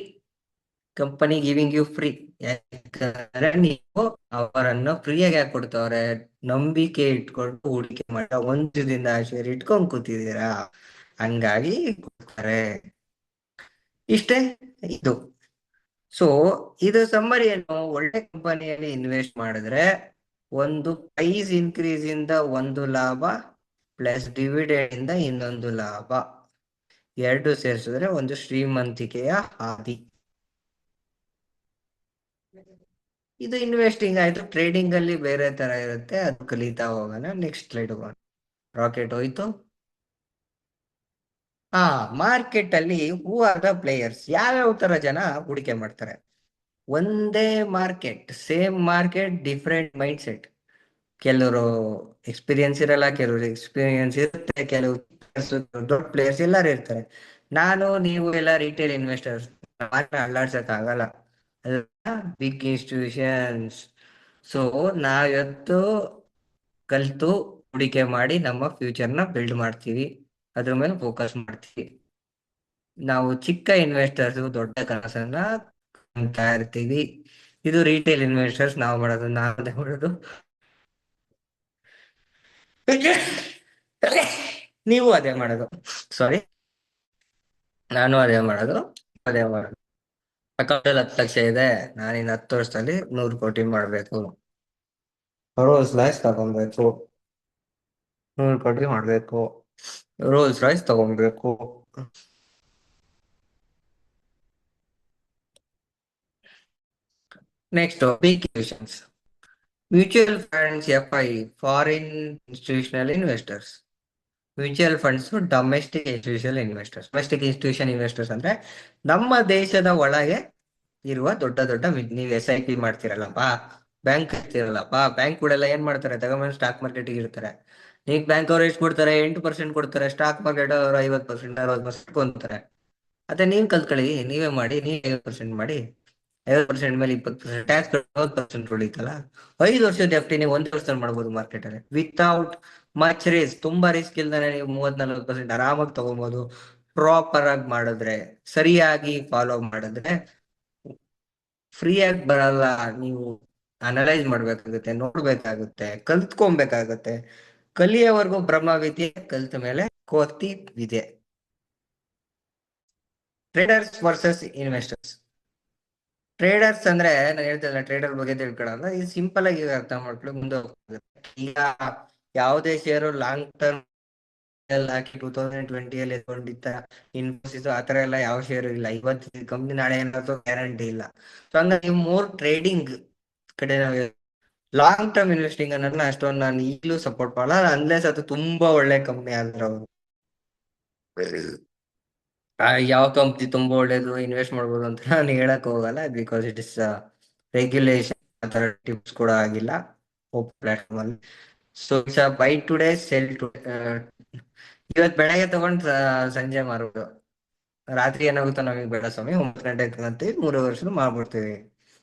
company giving you free. ಯಾಕಂದ್ರೆ ನೀವು ಅವರನ್ನು ಫ್ರೀಯಾಗಿ ಯಾಕೆ ಕೊಡ್ತವ್ರೆ, ನಂಬಿಕೆ ಇಟ್ಕೊಂಡು ಹೂಡಿಕೆ ಮಾಡ 1 ದಿನ ಶೇರ್ ಇಟ್ಕೊಂಡ್ ಕೂತಿದ್ದೀರಾ, ಹಂಗಾಗಿ ಕೊಡ್ತಾರೆ. ಇಷ್ಟೇ ಇದು. ಸೊ ಇದು ಸಮ್ಮರಿ ಏನು, ಒಳ್ಳೆ ಕಂಪನಿಯಲ್ಲಿ ಇನ್ವೆಸ್ಟ್ ಮಾಡಿದ್ರೆ ಒಂದು ಪ್ರೈಸ್ ಇನ್ಕ್ರೀಸ್ ಇಂದ ಒಂದು ಲಾಭ, ಪ್ಲಸ್ ಡಿವಿಡೆಂಡ್ ಇಂದ ಇನ್ನೊಂದು ಲಾಭ, ಎರಡು ಸೇರಿಸಿದ್ರೆ ಒಂದು ಶ್ರೀಮಂತಿಕೆಯ ಹಾದಿ. ಇದು ಇನ್ವೆಸ್ಟಿಂಗ್ ಆಯ್ತು. ಟ್ರೇಡಿಂಗ್ ಅಲ್ಲಿ ಬೇರೆ ತರ ಇರುತ್ತೆ, ಅದು ಕಲಿತಾ ಹೋಗೋಣ. ನೆಕ್ಸ್ಟ್ ಸ್ಲೈಡ್ ಹೋಗೋಣ. ರಾಕೆಟ್ ಹೋಯ್ತು. ಹಾ, ಮಾರ್ಕೆಟ್ ಅಲ್ಲಿ ಹೂ ಆರ್ ದ ಪ್ಲೇಯರ್ಸ್, ಯಾವ್ಯಾವ ತರ ಜನ ಹೂಡಿಕೆ ಮಾಡ್ತಾರೆ. ಒಂದೇ market, same market, different mind set. ಕೆಲವರು ಎಕ್ಸ್ಪೀರಿಯನ್ಸ್ ಇರಲ್ಲ, ಕೆಲವರು ಎಕ್ಸ್ಪೀರಿಯನ್ಸ್ ಇರುತ್ತೆ, ಕೆಲವು ದೊಡ್ಡ ಪ್ಲೇಯರ್ಸ್ ಎಲ್ಲರೂ ಇರ್ತಾರೆ. ನಾನು ನೀವು ಎಲ್ಲ ರಿಟೇಲ್ ಇನ್ವೆಸ್ಟರ್ಸ್, ಅಲ್ಲಾಡ್ಸಕ್ ಆಗಲ್ಲ, ಬಿಗ್ ಇನ್ಸ್ಟಿಟ್ಯೂಷನ್ಸ್. ಸೊ ನಾವಿವತ್ತು ಕಲ್ತು ಹೂಡಿಕೆ ಮಾಡಿ ನಮ್ಮ ಫ್ಯೂಚರ್ನ ಬಿಲ್ಡ್ ಮಾಡ್ತೀವಿ, ಅದ್ರ ಮೇಲೆ ಫೋಕಸ್ ಮಾಡ್ತೀವಿ. ನಾವು ಚಿಕ್ಕ ಇನ್ವೆಸ್ಟರ್ಸ್ ದೊಡ್ಡ ಕನಸನ್ನ ಕಾಣ್ತಾ ಇರ್ತೀವಿ. ಇದು ರಿಟೇಲ್ ಇನ್ವೆಸ್ಟರ್ಸ್ ನಾವು ಮಾಡೋದು, ನಾವೇ ಮಾಡೋದು. ನೀವು ಅದೇ ಮಾಡೋದು, ಸಾರಿ, ನಾನು ಅದೇ ಮಾಡೋದು, ಅದೇ ಮಾಡೋದು. ಅಕೌಂಟಲ್ಲಿ 10 ಲಕ್ಷ ಇದೆ, ನಾನಿನ್ 10 ವರ್ಷದಲ್ಲಿ 100 ಕೋಟಿ ಮಾಡ್ಬೇಕು, ರೋಲ್ಸ್ ರಾಯ್ಸ್ ತಗೊಬೇಕು, 100 ಕೋಟಿ ಮಾಡ್ಬೇಕು, ರೋಲ್ಸ್ ರಾಯ್ಸ್ ತಗೊಬೇಕು. Next big institutions, mutual funds, FI, foreign institutional investors. Mutual funds domestic institutional investors. Domestic institution investors ಅಂದ್ರೆ ನಮ್ಮ ದೇಶದ ಒಳಗೆ ಇರುವ ದೊಡ್ಡ ದೊಡ್ಡ ನೀವು SIP ಮಾಡ್ತಿರಲ್ಲಪ್ಪ, ಬ್ಯಾಂಕ್ ಇರ್ತಿರಲ್ಲಪ್ಪ, ಬ್ಯಾಂಕ್ಗಳೆಲ್ಲ ಏನ್ ಮಾಡ್ತಾರೆ, ತಗೊಂಡ್ಬಂದು ಸ್ಟಾಕ್ ಮಾರ್ಕೆಟ್ ಇರ್ತಾರೆ. ಈಗ ಬ್ಯಾಂಕ್ ಅವ್ರು ಎಷ್ಟು ಕೊಡ್ತಾರೆ, 8% ಕೊಡ್ತಾರೆ, ಸ್ಟಾಕ್ ಮಾರ್ಕೆಟ್ ಅವರು 50% 60% ಕೊಂತಾರೆ. ಅದೇ ನೀವ್ ಕಲ್ತ್ಕೊಳ್ಳಿ, ನೀವೇ ಮಾಡಿ, ನೀವ್ 50% ಮಾಡಿ, 50% ಮೇಲೆ 20% ಟ್ಯಾಕ್ಸ್ 30% ಉಳಿತಲ್ಲ. 5 ವರ್ಷದ FD ನೀವು 1 ವರ್ಷದಲ್ಲಿ ಮಾಡ್ಬೋದು ಮಾರ್ಕೆಟ್ ಅಲ್ಲಿ, ವಿತೌಟ್ ಮಚ್ ರಿಸ್ಕ್. ತುಂಬಾ ರಿಸ್ಕ್ ಇಲ್ದಾನೆ ನೀವು 30-40% ಆರಾಮಾಗಿ ತಗೊಬೋದು. ಪ್ರಾಪರ್ ಆಗಿ ಮಾಡಿದ್ರೆ, ಸರಿಯಾಗಿ ಫಾಲೋ ಮಾಡಿದ್ರೆ ಫ್ರೀ ಆಗಿ ಬರಲ್ಲ. ನೀವು ಅನಲೈಸ್ ಮಾಡ್ಬೇಕಾಗುತ್ತೆ, ನೋಡ್ಬೇಕಾಗುತ್ತೆ, ಕಲ್ತ್ಕೊಬೇಕಾಗುತ್ತೆ. ಕಲಿಯೋವರೆಗೂ ಬ್ರಹ್ಮ ವಿದ್ಯೆ, ಕಲ್ತ ಮೇಲೆ ಕೋತಿ ವಿದ್ಯೆ. Traders versus investors. ಟ್ರೇಡರ್ಸ್ ಅಂದ್ರೆ ನಾನು ಹೇಳ್ತಿಲ್ಲ, ಟ್ರೇಡರ್ ಬಗ್ಗೆ ತಿಳ್ಕೊಳ್ಳೋಣ, ಇದು ಸಿಂಪಲ್ ಆಗಿ ಅರ್ಥ ಮಾಡ್ಕೊಳ್ಳಿ, ಮುಂದೆ ಹೋಗುತ್ತೆ. ಈಗ ಯಾವುದೇ ಶೇರು ಲಾಂಗ್ ಟರ್ಮ್ ಹಾಕಿ 2020 ತಗೊಂಡಿದ್ದ ಇನ್ಫೋಸಿಸ್ ಆತರ ಎಲ್ಲ ಯಾವ ಶೇರು ಇಲ್ಲ. ಇವತ್ತು ಕಂಪ್ನಿ ನಾಳೆ ಏನಾದ್ರು ಗ್ಯಾರಂಟಿ ಇಲ್ಲ. ಸೊ ಹಂಗ ನೀವು ಮೋರ್ ಟ್ರೇಡಿಂಗ್ ಕಡೆ ನಾವು, ಲಾಂಗ್ ಟರ್ಮ್ ಇನ್ವೆಸ್ಟಿಂಗ್ ಅನ್ನೋದನ್ನ ಅಷ್ಟೊಂದು ನಾನು ಈಗಲೂ ಸಪೋರ್ಟ್ ಮಾಡಲ್ಲ, ಅನ್ಲೆಸ್ ಅದು ತುಂಬಾ ಒಳ್ಳೆ ಕಂಪ್ನಿ ಆದ್ರೆ ಅವರು. ಯಾವ ಕಂಪ್ನಿ ತುಂಬಾ ಒಳ್ಳೇದು ಇನ್ವೆಸ್ಟ್ ಮಾಡ್ಬೋದು ಅಂತ ನಾನು ಹೇಳಕ್ ಹೋಗಲ್ಲ, ಬಿಕಾಸ್ ಇಟ್ ಇಸ್ ರೆಗ್ಯುಲೇಷನ್, ಆತರ ಟಿಪ್ಸ್ ಕೂಡ ಆಗಿಲ್ಲ ಪ್ಲಾಟ್ಫಾರ್ಮ್ ಅಲ್ಲಿ. So it's buy today sell to, ಇವತ್ ಬೆಳಗ್ಗೆ ತಗೊಂಡ್ ಸಂಜೆ ಮಾರುದು, ರಾತ್ರಿ ಏನಾಗುತ್ತೋ ನಮಗೆ ಬೇಡ ಸ್ವಾಮಿ, 9 ಗಂಟೆಗೆ ತಗೊಂತೀವಿ, 3 ವರ್ಷ ಮಾಡ್ಬಿಡ್ತೀವಿ.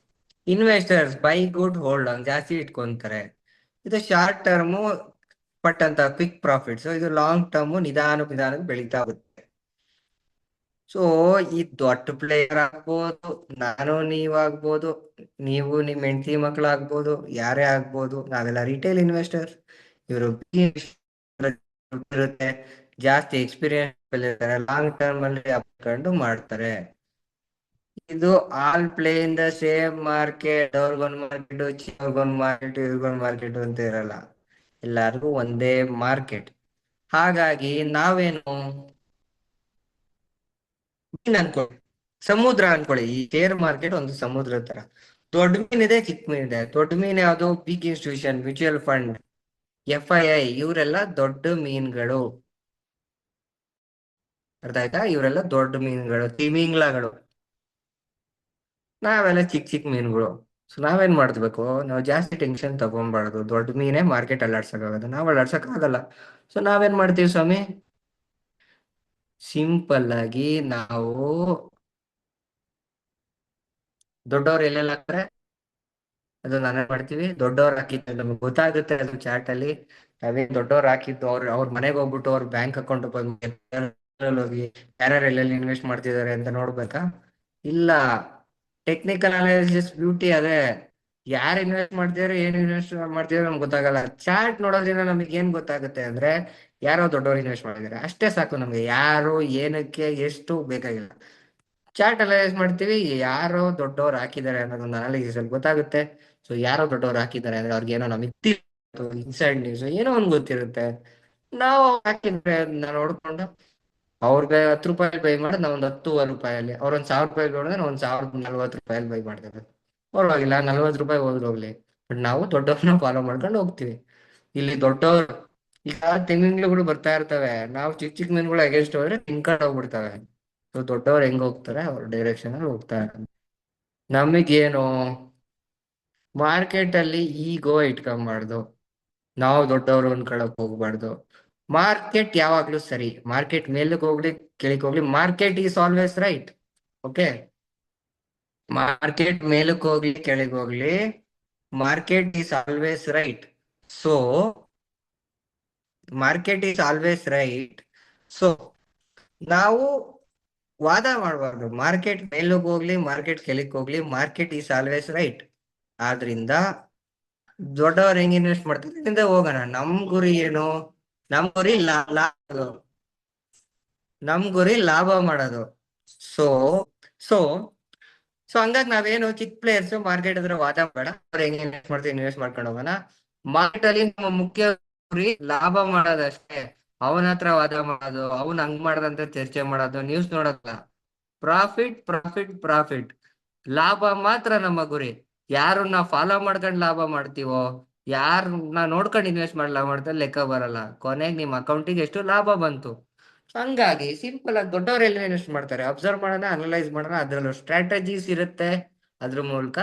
ಇನ್ವೆಸ್ಟರ್ಸ್ ಬೈ ಗುಡ್ ಹೋಲ್ಡ್, ಜಾಸ್ತಿ ಇಟ್ಕೊಂತಾರೆ. ಇದು ಶಾರ್ಟ್ ಟರ್ಮು ಪಟ್ ಅಂತ ಕ್ವಿಕ್ ಪ್ರಾಫಿಟ್ಸ್, ಇದು ಲಾಂಗ್ ಟರ್ಮು ನಿಧಾನ ಬೆಳೀತಾ ಹೋಗುತ್ತೆ. ಸೊ ಈ ದೊಡ್ಡ ಪ್ಲೇಯರ್ ಆಗ್ಬೋದು, ನಾನು ನೀವಾಗ್ಬೋದು, ನೀವು ನಿಮ್ ಹೆಂಡತಿ ಮಕ್ಳಾಗ್ಬೋದು, ಯಾರೇ ಆಗ್ಬೋದು, ನಾವೆಲ್ಲ ರಿಟೇಲ್ ಇನ್ವೆಸ್ಟರ್. ಇವರು ಇರುತ್ತೆ, ಜಾಸ್ತಿ ಎಕ್ಸ್ಪೀರಿಯನ್ಸ್ ಇರ್ತಾರೆ, ಲಾಂಗ್ ಟರ್ಮ್ ಅಲ್ಲಿ ಹಾಕೊಂಡು ಮಾಡ್ತಾರೆ. ಇದು all play in the same market, ಅವ್ರಿಗೊಂದು ಮಾರ್ಕೆಟ್, ಅವ್ರಿಗೊಂದು ಮಾರ್ಕೆಟ್, ಇವ್ರಿಗೊಂದು ಮಾರ್ಕೆಟ್ ಅಂತ ಇರಲ್ಲ, ಎಲ್ಲಾರ್ಗೂ ಒಂದೇ ಮಾರ್ಕೆಟ್. ಹಾಗಾಗಿ ನಾವೇನು ಮೀನ್ ಅನ್ಕೊಳ್ಳಿ, ಸಮುದ್ರ ಅನ್ಕೊಳ್ಳಿ. ಈ ಶೇರ್ ಮಾರ್ಕೆಟ್ ಒಂದು ಸಮುದ್ರ ತರ. ದೊಡ್ಡ ಮೀನಿದೆ, ಚಿಕ್ಕ ಮೀನಿದೆ. ದೊಡ್ಡ ಮೀನ್ ಯಾವುದು? Big institution, mutual fund, FII, ಇವರೆಲ್ಲ ದೊಡ್ಡ ಮೀನ್ಗಳು. ಅರ್ಥ ಆಯ್ತಾ? ಇವರೆಲ್ಲ ದೊಡ್ಡ ಮೀನುಗಳು, ತಿಮಿಂಗ್ಲಗಳು. ನಾವೆಲ್ಲ ಚಿಕ್ಕ ಚಿಕ್ಕ ಮೀನುಗಳು. ಸೊ ನಾವೇನ್ ಮಾಡ್ಬೇಕು? ನಾವು ಜಾಸ್ತಿ ಟೆನ್ಷನ್ ತಗೊಂಬಾರ್ದು. ದೊಡ್ಡ ಮೀನೇ ಮಾರ್ಕೆಟ್ ಅಲ್ಲಾಡ್ಸಕ್ಕಾಗದು, ನಾವ್ ಅಲ್ಲಾಡ್ಸಕ್ ಆಗಲ್ಲ. ಸೊ ನಾವೇನ್ ಮಾಡ್ತೀವಿ ಸ್ವಾಮಿ? ಸಿಂಪಲ್ ಆಗಿ ನಾವು ದೊಡ್ಡವ್ರು ಎಲ್ಲೆಲ್ಲ ಹಾಕ್ತಾರೆ ಅದು ನಾನೇ ಮಾಡ್ತೀವಿ. ದೊಡ್ಡವ್ರು ಹಾಕಿದ್ದು ನಮ್ಗೆ ಗೊತ್ತಾಗುತ್ತೆ, ಅದು ಚಾಟ್ ಅಲ್ಲಿ ನಾವೇನ್ ದೊಡ್ಡವ್ರು ಹಾಕಿದ್ದು. ಅವ್ರ ಮನೆಗೆ ಹೋಗ್ಬಿಟ್ಟು ಅವ್ರ ಬ್ಯಾಂಕ್ ಅಕೌಂಟ್ ಹೋಗಿ ಯಾರ್ಯಾರು ಎಲ್ಲೆಲ್ಲಿ ಇನ್ವೆಸ್ಟ್ ಮಾಡ್ತಿದ್ದಾರೆ ಅಂತ ನೋಡ್ಬೇಕಾ? ಇಲ್ಲ. ಟೆಕ್ನಿಕಲ್ ಅನಾಲಿಸಿಸ್ ಬ್ಯೂಟಿ ಅದೇ. ಯಾರು ಇನ್ವೆಸ್ಟ್ ಮಾಡ್ತಿದಾರೆ, ಏನ್ ಇನ್ವೆಸ್ಟ್ ಮಾಡ್ತಿದಾರೆ ನಮ್ಗೆ ಗೊತ್ತಾಗಲ್ಲ. ಚಾರ್ಟ್ ನೋಡೋದ್ರಿಂದ ನಮಗೆ ಏನ್ ಗೊತ್ತಾಗುತ್ತೆ ಅಂದ್ರೆ, ಯಾರೋ ದೊಡ್ಡವರು ಇನ್ವೆಸ್ಟ್ ಮಾಡಿದ್ದಾರೆ ಅಷ್ಟೇ ಸಾಕು ನಮ್ಗೆ. ಯಾರು ಏನಕ್ಕೆ ಎಷ್ಟು ಬೇಕಾಗಿಲ್ಲ. ಚಾರ್ಟ್ ಅನಲೈಸ್ ಮಾಡ್ತೀವಿ, ಯಾರೋ ದೊಡ್ಡವ್ರು ಹಾಕಿದ್ದಾರೆ ಅನ್ನೋದೊಂದು ಅನಾಲಿಸಿಸ್ ಅಲ್ಲಿ ಗೊತ್ತಾಗುತ್ತೆ. ಸೊ ಯಾರೋ ದೊಡ್ಡವ್ರು ಹಾಕಿದ್ದಾರೆ ಅಂದ್ರೆ ಅವ್ರಿಗೆ ಏನೋ ನಮಗೆ ಇನ್ಸೈಡ್ ನ್ಯೂಸ್ ಏನೋ ಒಂದ್ ಗೊತ್ತಿರುತ್ತೆ. ನಾವು ಹಾಕಿದ್ರೆ ಅದನ್ನ ನೋಡ್ಕೊಂಡು ಅವ್ರಿಗೆ 10 ರೂಪಾಯಿ ಬೈ ಮಾಡಿದ್ರೆ ನಾವ್ ಒಂದ್ 10 ರೂಪಾಯಲ್ಲಿ, ಅವ್ರ ಒಂದ್ 1000 ರೂಪಾಯಿ ನೋಡಿದ್ರೆ ಒಂದ್ 1040 ರೂಪಾಯಲ್ಲಿ ಬೈ ಮಾಡ್ತೇವೆ. ಪರವಾಗಿಲ್ಲ, 40 ರೂಪಾಯಿ ಹೋಗ್ಲಿ. ಬಟ್ ನಾವು ದೊಡ್ಡವ್ರನ್ನ ಫಾಲೋ ಮಾಡ್ಕೊಂಡು ಹೋಗ್ತೀವಿ. ಇಲ್ಲಿ ದೊಡ್ಡವ್ರು ಈಗ ತೆಂಗಿನಗಳು ಬರ್ತಾ ಇರ್ತವೆ, ನಾವು ಚಿಕ್ಕ ಚಿಕ್ಕ ಮೀನುಗಳು ಅಗೇನ್ಸ್ಟ್ ಹೋದ್ರೆ ತಿನ್ಕೊಂಡು ಹೋಗ್ಬಿಡ್ತವೆ. ಸೊ ದೊಡ್ಡವ್ರು ಹೆಂಗ್ ಹೋಗ್ತಾರೆ ಅವ್ರ ಡೈರೆಕ್ಷನ್ ಅಲ್ಲಿ ಹೋಗ್ತಾರೆ. ನಮಗೇನು ಮಾರ್ಕೆಟ್ ಅಲ್ಲಿ ಈಗೋ ಇಟ್ಕೊಂಬಾರ್ದು, ನಾವು ದೊಡ್ಡವರು ಅನ್ಕೊಳಕ್ ಹೋಗ್ಬಾರ್ದು. ಮಾರ್ಕೆಟ್ ಯಾವಾಗ್ಲೂ ಸರಿ. ಮಾರ್ಕೆಟ್ ಮೇಲಕ್ಕೆ ಹೋಗ್ಲಿ ಕೆಳಕ್ ಹೋಗ್ಲಿ, market is always right. Okay, market ಮೇಲಕ್ಕೆ ಹೋಗ್ಲಿ ಕೆಳಗೆ ಹೋಗ್ಲಿ, market is always right. So market is always right. So ನಾವು ವಾದ ಮಾಡಬಾರ್ದು. ಮಾರ್ಕೆಟ್ ಮೇಲಕ್ಕೆ ಹೋಗ್ಲಿ, ಮಾರ್ಕೆಟ್ ಕೆಳಕ್ ಹೋಗ್ಲಿ, ಮಾರ್ಕೆಟ್ ಈಸ್ ಆಲ್ವೇಸ್ ರೈಟ್. ಆದ್ರಿಂದ ದೊಡ್ಡವ್ರು ಹೆಂಗ್ ಇನ್ವೆಸ್ಟ್ ಮಾಡ್ತಾರೆ ಇಲ್ಲಿಂದ ಹೋಗೋಣ. ನಮ್ ಗುರಿ ಏನು? ನಮ್ ಗುರಿ ಲಾಭ ಮಾಡೋದು. ಸೊ ಸೊ ಸೊ ಹಂಗಾಗಿ ನಾವೇನು ಚಿಕ್ಕ ಪ್ಲೇಯರ್ಸ್ ಮಾರ್ಕೆಟ್ ಹತ್ರ ವಾದ ಬೇಡ. ಅವ್ರು ಹೆಂಗ್ ಇನ್ವೆಸ್ಟ್ ಮಾಡ್ತೀವಿ ಇನ್ವೆಸ್ಟ್ ಮಾಡ್ಕೊಂಡು ಹೋಗೋಣ. ಮಾರ್ಕೆಟ್ ಅಲ್ಲಿ ನಮ್ಮ ಮುಖ್ಯ ಗುರಿ ಲಾಭ ಮಾಡೋದಷ್ಟೇ. ಅವನ ಹತ್ರ ವಾದ ಮಾಡೋದು, ಅವ್ನ್ ಹಂಗ್ ಮಾಡ್ದಂತ ಚರ್ಚೆ ಮಾಡೋದು, ನ್ಯೂಸ್ ನೋಡೋದಲ್ಲ. ಪ್ರಾಫಿಟ್ ಪ್ರಾಫಿಟ್ ಪ್ರಾಫಿಟ್, ಲಾಭ ಮಾತ್ರ ನಮ್ಮ ಗುರಿ. ಯಾರನ್ನ ಫಾಲೋ ಮಾಡ್ಕೊಂಡು ಲಾಭ ಮಾಡ್ತೀವೋ, ಯಾರನ್ನ ನೋಡ್ಕೊಂಡು ಇನ್ವೆಸ್ಟ್ ಮಾಡಿ ಲಾಭ ಮಾಡ್ತಾರೆ ಲೆಕ್ಕ ಬರಲ್ಲ. ಕೊನೆಗೆ ನಿಮ್ ಅಕೌಂಟಿಗೆ ಎಷ್ಟು ಲಾಭ ಬಂತು. ಹಂಗಾಗಿ ಸಿಂಪಲ್ ಆಗಿ ದೊಡ್ಡವ್ರು ಎಲ್ಲಿ ಇನ್ವೆಸ್ಟ್ ಮಾಡ್ತಾರೆ ಅಬ್ಸರ್ವ್ ಮಾಡೋಣ, ಅನಲೈಸ್ ಮಾಡೋಣ. ಅದ್ರಲ್ಲೂ ಸ್ಟ್ರಾಟಜೀಸ್ ಇರುತ್ತೆ, ಅದ್ರ ಮೂಲಕ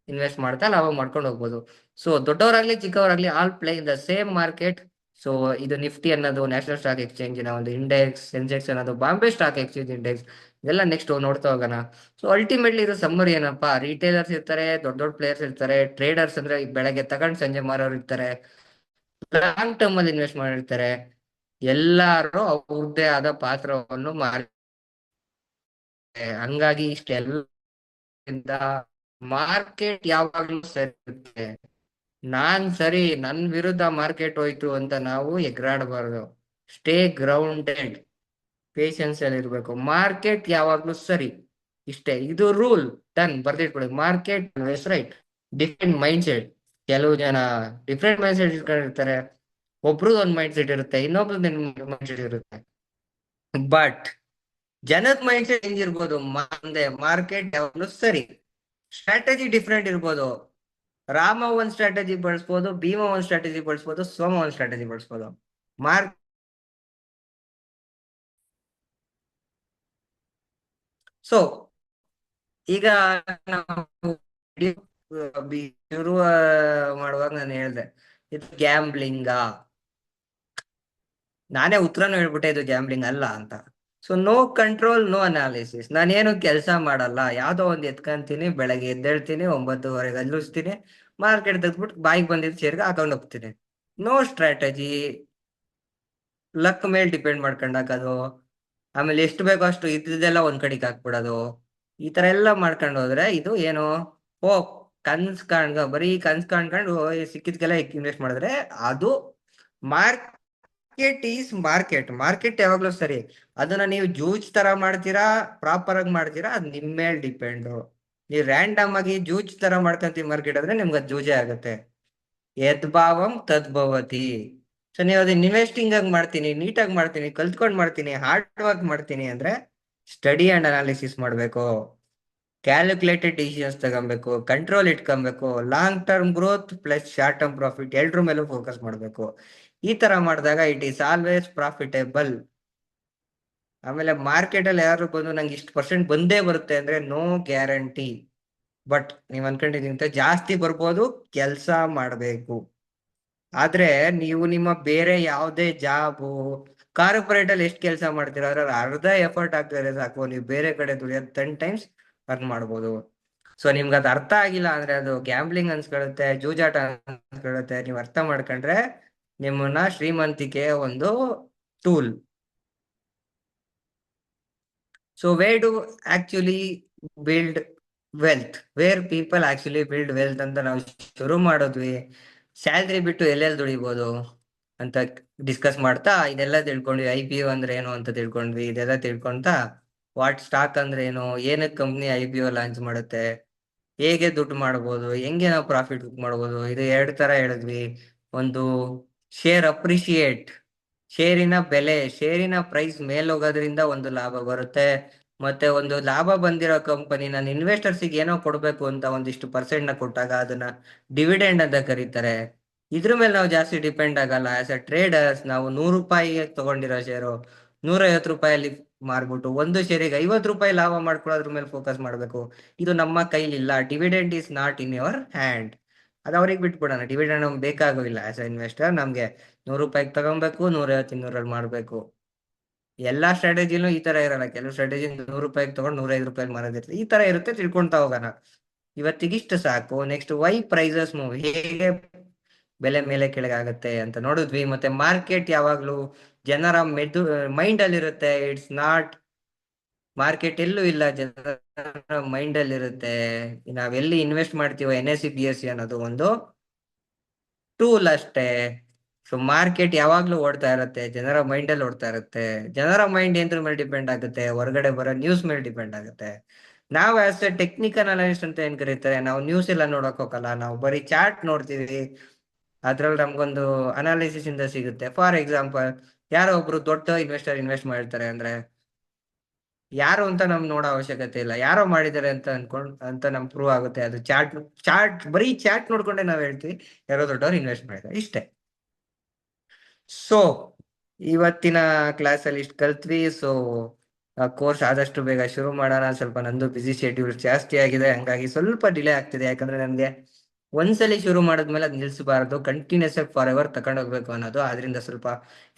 ಇನ್ವೆಸ್ಟ್ ಮಾಡ್ತಾ ಲಾಭ ಮಾಡ್ಕೊಂಡು ಹೋಗ್ಬೋದು. ಸೊ ದೊಡ್ಡವರಾಗ್ಲಿ ಚಿಕ್ಕವರಾಗ್ಲಿ, all play in the same market. So ಇದು ನಿಫ್ಟಿ ಅನ್ನೋದು ನ್ಯಾಷನಲ್ ಸ್ಟಾಕ್ ಎಕ್ಸ್ಚೇಂಜಿನ ಒಂದು ಇಂಡೆಕ್ಸ್, ಸೆನ್ಸೆಕ್ಸ್ ಅನ್ನೋದು ಬಾಂಬೆ ಸ್ಟಾಕ್ ಎಕ್ಸ್ಚೇಂಜ್ ಇಂಡೆಕ್ಸ್. ಇದೆಲ್ಲ ನೆಕ್ಸ್ಟ್ ನೋಡ್ತಾ ಹೋಗೋಣ. ಸೊ ಅಲ್ಟಿಮೇಟ್ಲಿ ಇರೋ ಸಮ್ಮರಿ ಏನಪ್ಪಾ? ರಿಟೇಲರ್ಸ್ ಇರ್ತಾರೆ, ದೊಡ್ಡ ದೊಡ್ಡ ಪ್ಲೇಯರ್ಸ್ ಇರ್ತಾರೆ, ಟ್ರೇಡರ್ಸ್ ಅಂದ್ರೆ ಈಗ ಬೆಳಗ್ಗೆ ತಗೊಂಡ್ ಸಂಜೆ ಮಾರೋರು ಇರ್ತಾರೆ, ಲಾಂಗ್ ಟರ್ಮ್ ಅಲ್ಲಿ ಇನ್ವೆಸ್ಟ್ ಮಾಡಿರ್ತಾರೆ. ಎಲ್ಲಾರು ಅವ್ರದ್ದೇ ಆದ ಪಾತ್ರವನ್ನು ಮಾಡಿ, ಹಂಗಾಗಿ ಇಷ್ಟೆಲ್ಲ ಮಾರ್ಕೆಟ್ ಯಾವಾಗ್ಲೂ ಸರಿ ಇರುತ್ತೆ. ನಾನ್ ಸರಿ, ನನ್ ವಿರುದ್ಧ ಮಾರ್ಕೆಟ್ ಹೋಯ್ತು ಅಂತ ನಾವು ಎಗರಾಡಬಾರ್ದು. ಸ್ಟೇ ಗ್ರೌಂಡೆಡ್, ಪೇಶನ್ಸ್ ಅಲ್ಲಿ ಇರ್ಬೇಕು. ಮಾರ್ಕೆಟ್ ಯಾವಾಗ್ಲೂ ಸರಿ, ಇಷ್ಟೇ. ಇದು ರೂಲ್. ಡನ್, ಬರ್ದಿಟ್ಕೊಳ್ಳಿ. Market always right. Different mind set. ಕೆಲವು ಜನ ಡಿಫ್ರೆಂಟ್ ಮೈಂಡ್ ಸೆಟ್ ಇಟ್ಕೊಂಡಿರ್ತಾರೆ. ಒಬ್ರದ್ದು ಒಂದ್ ಮೈಂಡ್ ಸೆಟ್ ಇರುತ್ತೆ, ಇನ್ನೊಬ್ರದ್ದು ಮೈಂಡ್ ಸೆಟ್ ಇರುತ್ತೆ. ಬಟ್ ಜನದ ಮೈಂಡ್ ಸೆಟ್ ಹೆಂಗಿರ್ಬೋದು? ಮುಂದೆ ಮಾರ್ಕೆಟ್ ಯಾವಾಗ್ಲೂ ಸರಿ. ಸ್ಟ್ರಾಟಜಿ ಡಿಫ್ರೆಂಟ್ ಇರ್ಬೋದು. ರಾಮ ಒಂದ್ ಸ್ಟ್ರಾಟಜಿ ಬಳಸ್ಬೋದು, ಭೀಮ ಒಂದ್ ಸ್ಟ್ರಾಟಜಿ ಬಳಸ್ಬೋದು, ಸೋಮ ಒಂದ್ ಸ್ಟ್ರಾಟಜಿ ಬಳಸ್ಬೋದು. ಮಾರ್ಕ್ ಸೊ ಈಗ ನಾವು ಶುರು ಮಾಡುವಾಗ ನಾನು ಹೇಳ್ದೆ ಇದು ಗ್ಯಾಂಬ್ಲಿಂಗಾ. ನಾನೇ ಉತ್ತರನು ಹೇಳ್ಬಿಟ್ಟೆ ಇದು ಗ್ಯಾಂಬ್ಲಿಂಗ್ ಅಲ್ಲ ಅಂತ. So no control, no analysis. ನಾನೇನು ಕೆಲಸ ಮಾಡಲ್ಲ, ಯಾವ್ದೋ ಒಂದ್ ಎತ್ಕೊಂತೀನಿ, ಬೆಳಗ್ಗೆ ಎದ್ದೇಳ್ತೀನಿ, 9:30ಗೆ ಹಲ್ಲುಸ್ತೀನಿ, ಮಾರ್ಕೆಟ್ ತೆಗೆದ್ಬಿಟ್ಟು ಬಾಯಿಗೆ ಬಂದಿದ್ದ ಶೇರ್ಗೆ ಹಾಕೊಂಡು ಹೋಗ್ತೀನಿ. ನೋ ಸ್ಟ್ರಾಟಜಿ, ಲಕ್ ಮೇಲೆ ಡಿಪೆಂಡ್ ಮಾಡ್ಕೊಂಡು ಹಾಕೋದು. ಆಮೇಲೆ ಎಷ್ಟು ಬೇಕೋ ಅಷ್ಟು ಇದ್ದಿದ್ದೆಲ್ಲ ಒಂದ್ ಕಡೆಗೆ ಹಾಕ್ಬಿಡೋದು. ಈ ತರ ಎಲ್ಲ ಮಾಡ್ಕೊಂಡು ಹೋದ್ರೆ ಇದು ಏನು, ಓ ಕನ್ಸ್ ಕಾಣ್ಗ ಬರೀ ಕನ್ಸ್ ಕಾಣ್ಕೊಂಡು ಸಿಕ್ಕಿದ್ಕೆಲ್ಲ ಇನ್ವೆಸ್ಟ್ ಮಾಡಿದ್ರೆ ಅದು ಮಾರ್ಕೆಟ್ ಈಸ್ ಮಾರ್ಕೆಟ್. ಮಾರ್ಕೆಟ್ ಯಾವಾಗ್ಲೂ ಸರಿ. ಅದನ್ನ ನೀವು ಜೂಜ್ ತರ ಮಾಡ್ತೀರಾ, ಪ್ರಾಪರ್ ಆಗಿ ಮಾಡ್ತೀರಾ, ಅದ್ ನಿಮ್ ಮೇಲೆ ಡಿಪೆಂಡ್. ನೀವು ರ್ಯಾಂಡಮ್ ಆಗಿ ಜೂಜ್ ತರ ಮಾಡ್ಕೊಂತೀವಿ ಮಾರ್ಕೆಟ್ ಆದ್ರೆ ನಿಮ್ಗೆ ಅದು ಜೂಜೆ ಆಗುತ್ತೆ. ಯದ್ಭಾವಂ ತದ್ಭವತಿ. ಸೊ ನೀವು ಅದನ್ನ ಇನ್ವೆಸ್ಟಿಂಗ್ ಆಗಿ ಮಾಡ್ತೀನಿ, ನೀಟಾಗಿ ಮಾಡ್ತೀನಿ, ಕಲ್ತ್ಕೊಂಡ್ ಮಾಡ್ತೀನಿ, ಹಾರ್ಡ್ ವರ್ಕ್ ಮಾಡ್ತೀನಿ ಅಂದ್ರೆ ಸ್ಟಡಿ ಅಂಡ್ ಅನಾಲಿಸಿಸ್ ಮಾಡ್ಬೇಕು, ಕ್ಯಾಲ್ಕುಲೇಟೆಡ್ ಡಿಸಿಷನ್ಸ್ ತಗೊಬೇಕು, ಕಂಟ್ರೋಲ್ ಇಟ್ಕೊಬೇಕು, long term growth plus short term profit ಎರಡ್ರ ಮೇಲೂ ಫೋಕಸ್ ಮಾಡ್ಬೇಕು. ಈ ತರ ಮಾಡಿದಾಗ ಇಟ್ ಈಸ್ ಆಲ್ವೇಸ್ ಪ್ರಾಫಿಟೇಬಲ್. ಆಮೇಲೆ ಮಾರ್ಕೆಟ್ ಅಲ್ಲಿ ಯಾರು ಬಂದು ನಂಗೆ ಇಷ್ಟು ಪರ್ಸೆಂಟ್ ಬಂದೇ ಬರುತ್ತೆ ಅಂದ್ರೆ ನೋ ಗ್ಯಾರಂಟಿ. ಬಟ್ ನೀವ್ ಅನ್ಕೊಂಡಿದ್ದಂತ ಜಾಸ್ತಿ ಬರ್ಬೋದು, ಕೆಲ್ಸ ಮಾಡ್ಬೇಕು. ಆದ್ರೆ ನೀವು ನಿಮ್ಮ ಬೇರೆ ಯಾವುದೇ ಜಾಬು, ಕಾರ್ಪೊರೇಟ್ ಅಲ್ಲಿ ಎಷ್ಟು ಕೆಲಸ ಮಾಡ್ತೀರಾ ಅದ್ರಲ್ಲಿ ಅರ್ಧ ಎಫರ್ಟ್ ಆಗ್ತಾರೆ ಸಾಕು, ನೀವು ಬೇರೆ ಕಡೆ ದುಡಿಯೋದು 10 ಟೈಮ್ಸ್ ಅರ್ನ್ ಮಾಡ್ಬೋದು. ಸೊ ನಿಮ್ಗೆ ಅದು ಅರ್ಥ ಆಗಿಲ್ಲ ಅಂದ್ರೆ ಅದು ಗ್ಯಾಂಬ್ಲಿಂಗ್ ಅನ್ಸ್ಕೊಳುತ್ತೆ, ಜೂಜಾಟ ಅನ್ಸ್ಕೊಳುತ್ತೆ. ನೀವು ಅರ್ಥ ಮಾಡ್ಕೊಂಡ್ರೆ ನಿಮ್ಮನ್ನ ಶ್ರೀಮಂತಿಕೆ ಒಂದು tool. So where to actually build wealth, where people actually build wealth ಅಂತ ನಾವು ಶುರು ಮಾಡಿದ್ವಿ. ಸ್ಯಾಲ್ರಿ ಬಿಟ್ಟು ಎಲ್ಲೆಲ್ಲಿ ದುಡಿಬೋದು ಅಂತ ಡಿಸ್ಕಸ್ ಮಾಡ್ತಾ ಇದೆಲ್ಲ ತಿಳ್ಕೊಂಡ್ವಿ. IPO ಅಂದ್ರೆ ಏನು ಅಂತ ತಿಳ್ಕೊಂಡ್ವಿ. ಇದೆಲ್ಲ ತಿಳ್ಕೊಂತ ವಾಟ್ ಸ್ಟಾಕ್ ಅಂದ್ರೆ ಏನು, ಏನಕ್ಕೆ ಕಂಪ್ನಿ IPO ಲಾಂಚ್ ಮಾಡುತ್ತೆ, ಹೇಗೆ ದುಡ್ಡು ಮಾಡ್ಬೋದು, ಹೆಂಗೆ ನಾವು ಪ್ರಾಫಿಟ್ ಬುಕ್ ಮಾಡ್ಬೋದು, ಇದು 2 ತರ ಹೇಳಿದ್ವಿ. ಒಂದು ಶೇರ್ ಅಪ್ರಿಶಿಯೇಟ್, ಶೇರಿನ ಬೆಲೆ, ಶೇರಿನ ಪ್ರೈಸ್ ಮೇಲ್ ಹೋಗೋದ್ರಿಂದ ಒಂದು ಲಾಭ ಬರುತ್ತೆ. ಮತ್ತೆ ಒಂದು ಲಾಭ ಬಂದಿರೋ ಕಂಪನಿ ನಾನು ಇನ್ವೆಸ್ಟರ್ಸಿಗೆ ಏನೋ ಕೊಡ್ಬೇಕು ಅಂತ ಒಂದಿಷ್ಟು ಪರ್ಸೆಂಟ್ ನ ಕೊಟ್ಟಾಗ ಅದನ್ನ ಡಿವಿಡೆಂಡ್ ಅಂತ ಕರೀತಾರೆ. ಇದ್ರ ಮೇಲೆ ನಾವು ಜಾಸ್ತಿ ಡಿಪೆಂಡ್ ಆಗಲ್ಲ. ಆಸ್ ಅ ಟ್ರೇಡರ್ಸ್ ನಾವು 100 ರೂಪಾಯಿಗೆ ತಗೊಂಡಿರೋ ಶೇರು 150 ರೂಪಾಯಲ್ಲಿ ಮಾರ್ಬಿಟ್ಟು ಒಂದು ಶೇರಿಗೆ 50 ರೂಪಾಯಿ ಲಾಭ ಮಾಡ್ಕೊಳ್ಳೋದ್ರ ಮೇಲೆ ಫೋಕಸ್ ಮಾಡ್ಬೇಕು. ಇದು ನಮ್ಮ ಕೈಲಿಲ್ಲ. Dividend is not in your hand. ಅದು ಅವ್ರಿಗೆ ಬಿಟ್ಬಿಡೋಣ. ಡಿವಿಡೆಂಡ್ ನಮ್ಗೆ ಬೇಕಾಗೋದಿಲ್ಲ. ಆಸ್ ಅ ಇನ್ವೆಸ್ಟರ್ ನಮ್ಗೆ 100 ರೂಪಾಯಿಗೆ ತಗೊಬೇಕು, 150 200 ಮಾಡ್ಬೇಕು. ಎಲ್ಲಾ ಸ್ಟ್ರಾಟಜಿನೂ ಈ ತರ ಇರಲ್ಲ. ಕೆಲವು ಸ್ಟ್ರಾಟಜಿ 100 ರೂಪಾಯಿಗೆ ತಗೊಂಡು 105 ರೂಪಾಯಿ ಮಾರೋದಿರ್ತದೆ. ಈ ತರ ಇರುತ್ತೆ, ತಿಳ್ಕೊಂತಾ ಹೋಗೋಣ. ಇವತ್ತಿಗಿಷ್ಟು ಸಾಕು. ನೆಕ್ಸ್ಟ್ ವೈ ಪ್ರೈಸಸ್ ಮೂವ್, ಹೇಗೆ ಬೆಲೆ ಮೇಲೆ ಕೆಳಗೆ ಆಗುತ್ತೆ ಅಂತ ನೋಡಿದ್ವಿ. ಮತ್ತೆ ಮಾರ್ಕೆಟ್ ಯಾವಾಗ್ಲೂ ಜನರ ಮೈಂಡ್ ಅಲ್ಲಿ ಇರುತ್ತೆ. ಇಟ್ಸ್ ನಾಟ್, ಮಾರ್ಕೆಟ್ ಎಲ್ಲೂ ಇಲ್ಲ, ಜನರ ಮೈಂಡ್ ಅಲ್ಲಿ ಇರುತ್ತೆ. ನಾವೆಲ್ಲಿ ಇನ್ವೆಸ್ಟ್ ಮಾಡ್ತೀವೋ NSE BSE ಅನ್ನೋದು ಒಂದು ಟೂಲ್ ಅಷ್ಟೇ. ಸೊ ಮಾರ್ಕೆಟ್ ಯಾವಾಗ್ಲೂ ಓಡ್ತಾ ಇರುತ್ತೆ, ಜನರ ಮೈಂಡ್ ಅಲ್ಲಿ ಓಡ್ತಾ ಇರುತ್ತೆ. ಜನರ ಮೈಂಡ್ ಏನ್ರ ಮೇಲೆ ಡಿಪೆಂಡ್ ಆಗುತ್ತೆ, ಹೊರಗಡೆ ಬರೋ ನ್ಯೂಸ್ ಮೇಲೆ ಡಿಪೆಂಡ್ ಆಗುತ್ತೆ. ನಾವು ಆಸ್ ಎ ಟೆಕ್ನಿಕಲ್ ಅನಾಲಿಸ್ಟ್ ಅಂತ ಏನ್ ಕರೀತಾರೆ, ನಾವು ನ್ಯೂಸ್ ಎಲ್ಲ ನೋಡಕ್ ಹೋಗಲ್ಲ, ನಾವು ಬರೀ ಚಾರ್ಟ್ ನೋಡ್ತೀವಿ. ಅದ್ರಲ್ಲಿ ನಮ್ಗೊಂದು ಅನಾಲಿಸಿಸ್ ಇಂದ ಸಿಗುತ್ತೆ. ಫಾರ್ ಎಕ್ಸಾಂಪಲ್, ಯಾರೋ ಒಬ್ರು ದೊಡ್ಡ ಇನ್ವೆಸ್ಟರ್ ಇನ್ವೆಸ್ಟ್ ಮಾಡಿರ್ತಾರೆ ಅಂದ್ರೆ ಯಾರು ಅಂತ ನಮ್ಗೆ ನೋಡೋ ಅವಶ್ಯಕತೆ ಇಲ್ಲ, ಯಾರೋ ಮಾಡಿದ್ದಾರೆ ಅಂತ ಅಂತ ನಮ್ಗೆ ಪ್ರೂವ್ ಆಗುತ್ತೆ. ಅದು ಬರೀ ಚಾರ್ಟ್ ನೋಡ್ಕೊಂಡೆ ನಾವ್ ಹೇಳ್ತೀವಿ ಯಾರೋ ದೊಡ್ಡವ್ರು ಇನ್ವೆಸ್ಟ್ ಮಾಡಿದ್ದಾರೆ, ಇಷ್ಟೇ. ಸೊ ಇವತ್ತಿನ ಕ್ಲಾಸ್ ಅಲ್ಲಿ ಇಷ್ಟು ಕಲ್ತ್ವಿ. ಸೊ ಕೋರ್ಸ್ ಆದಷ್ಟು ಬೇಗ ಶುರು ಮಾಡೋಣ. ಸ್ವಲ್ಪ ನಂದು ಬಿಸಿ ಶೆಡ್ಯೂಲ್ ಜಾಸ್ತಿ ಆಗಿದೆ, ಹಂಗಾಗಿ ಸ್ವಲ್ಪ ಡಿಲೇ ಆಗ್ತಿದೆ. ಯಾಕಂದ್ರೆ ನನ್ಗೆ ಒಂದ್ಸಲಿ ಶುರು ಮಾಡಿದ್ಮೇಲೆ ಅದ್ ನಿಲ್ಸಬಾರ್ದು, ಕಂಟಿನ್ಯೂಸ್ ಆಗಿ ಫಾರ್ ಎವರ್ ತಗೊಂಡ್ ಹೋಗ್ಬೇಕು ಅನ್ನೋದು. ಆದ್ರಿಂದ ಸ್ವಲ್ಪ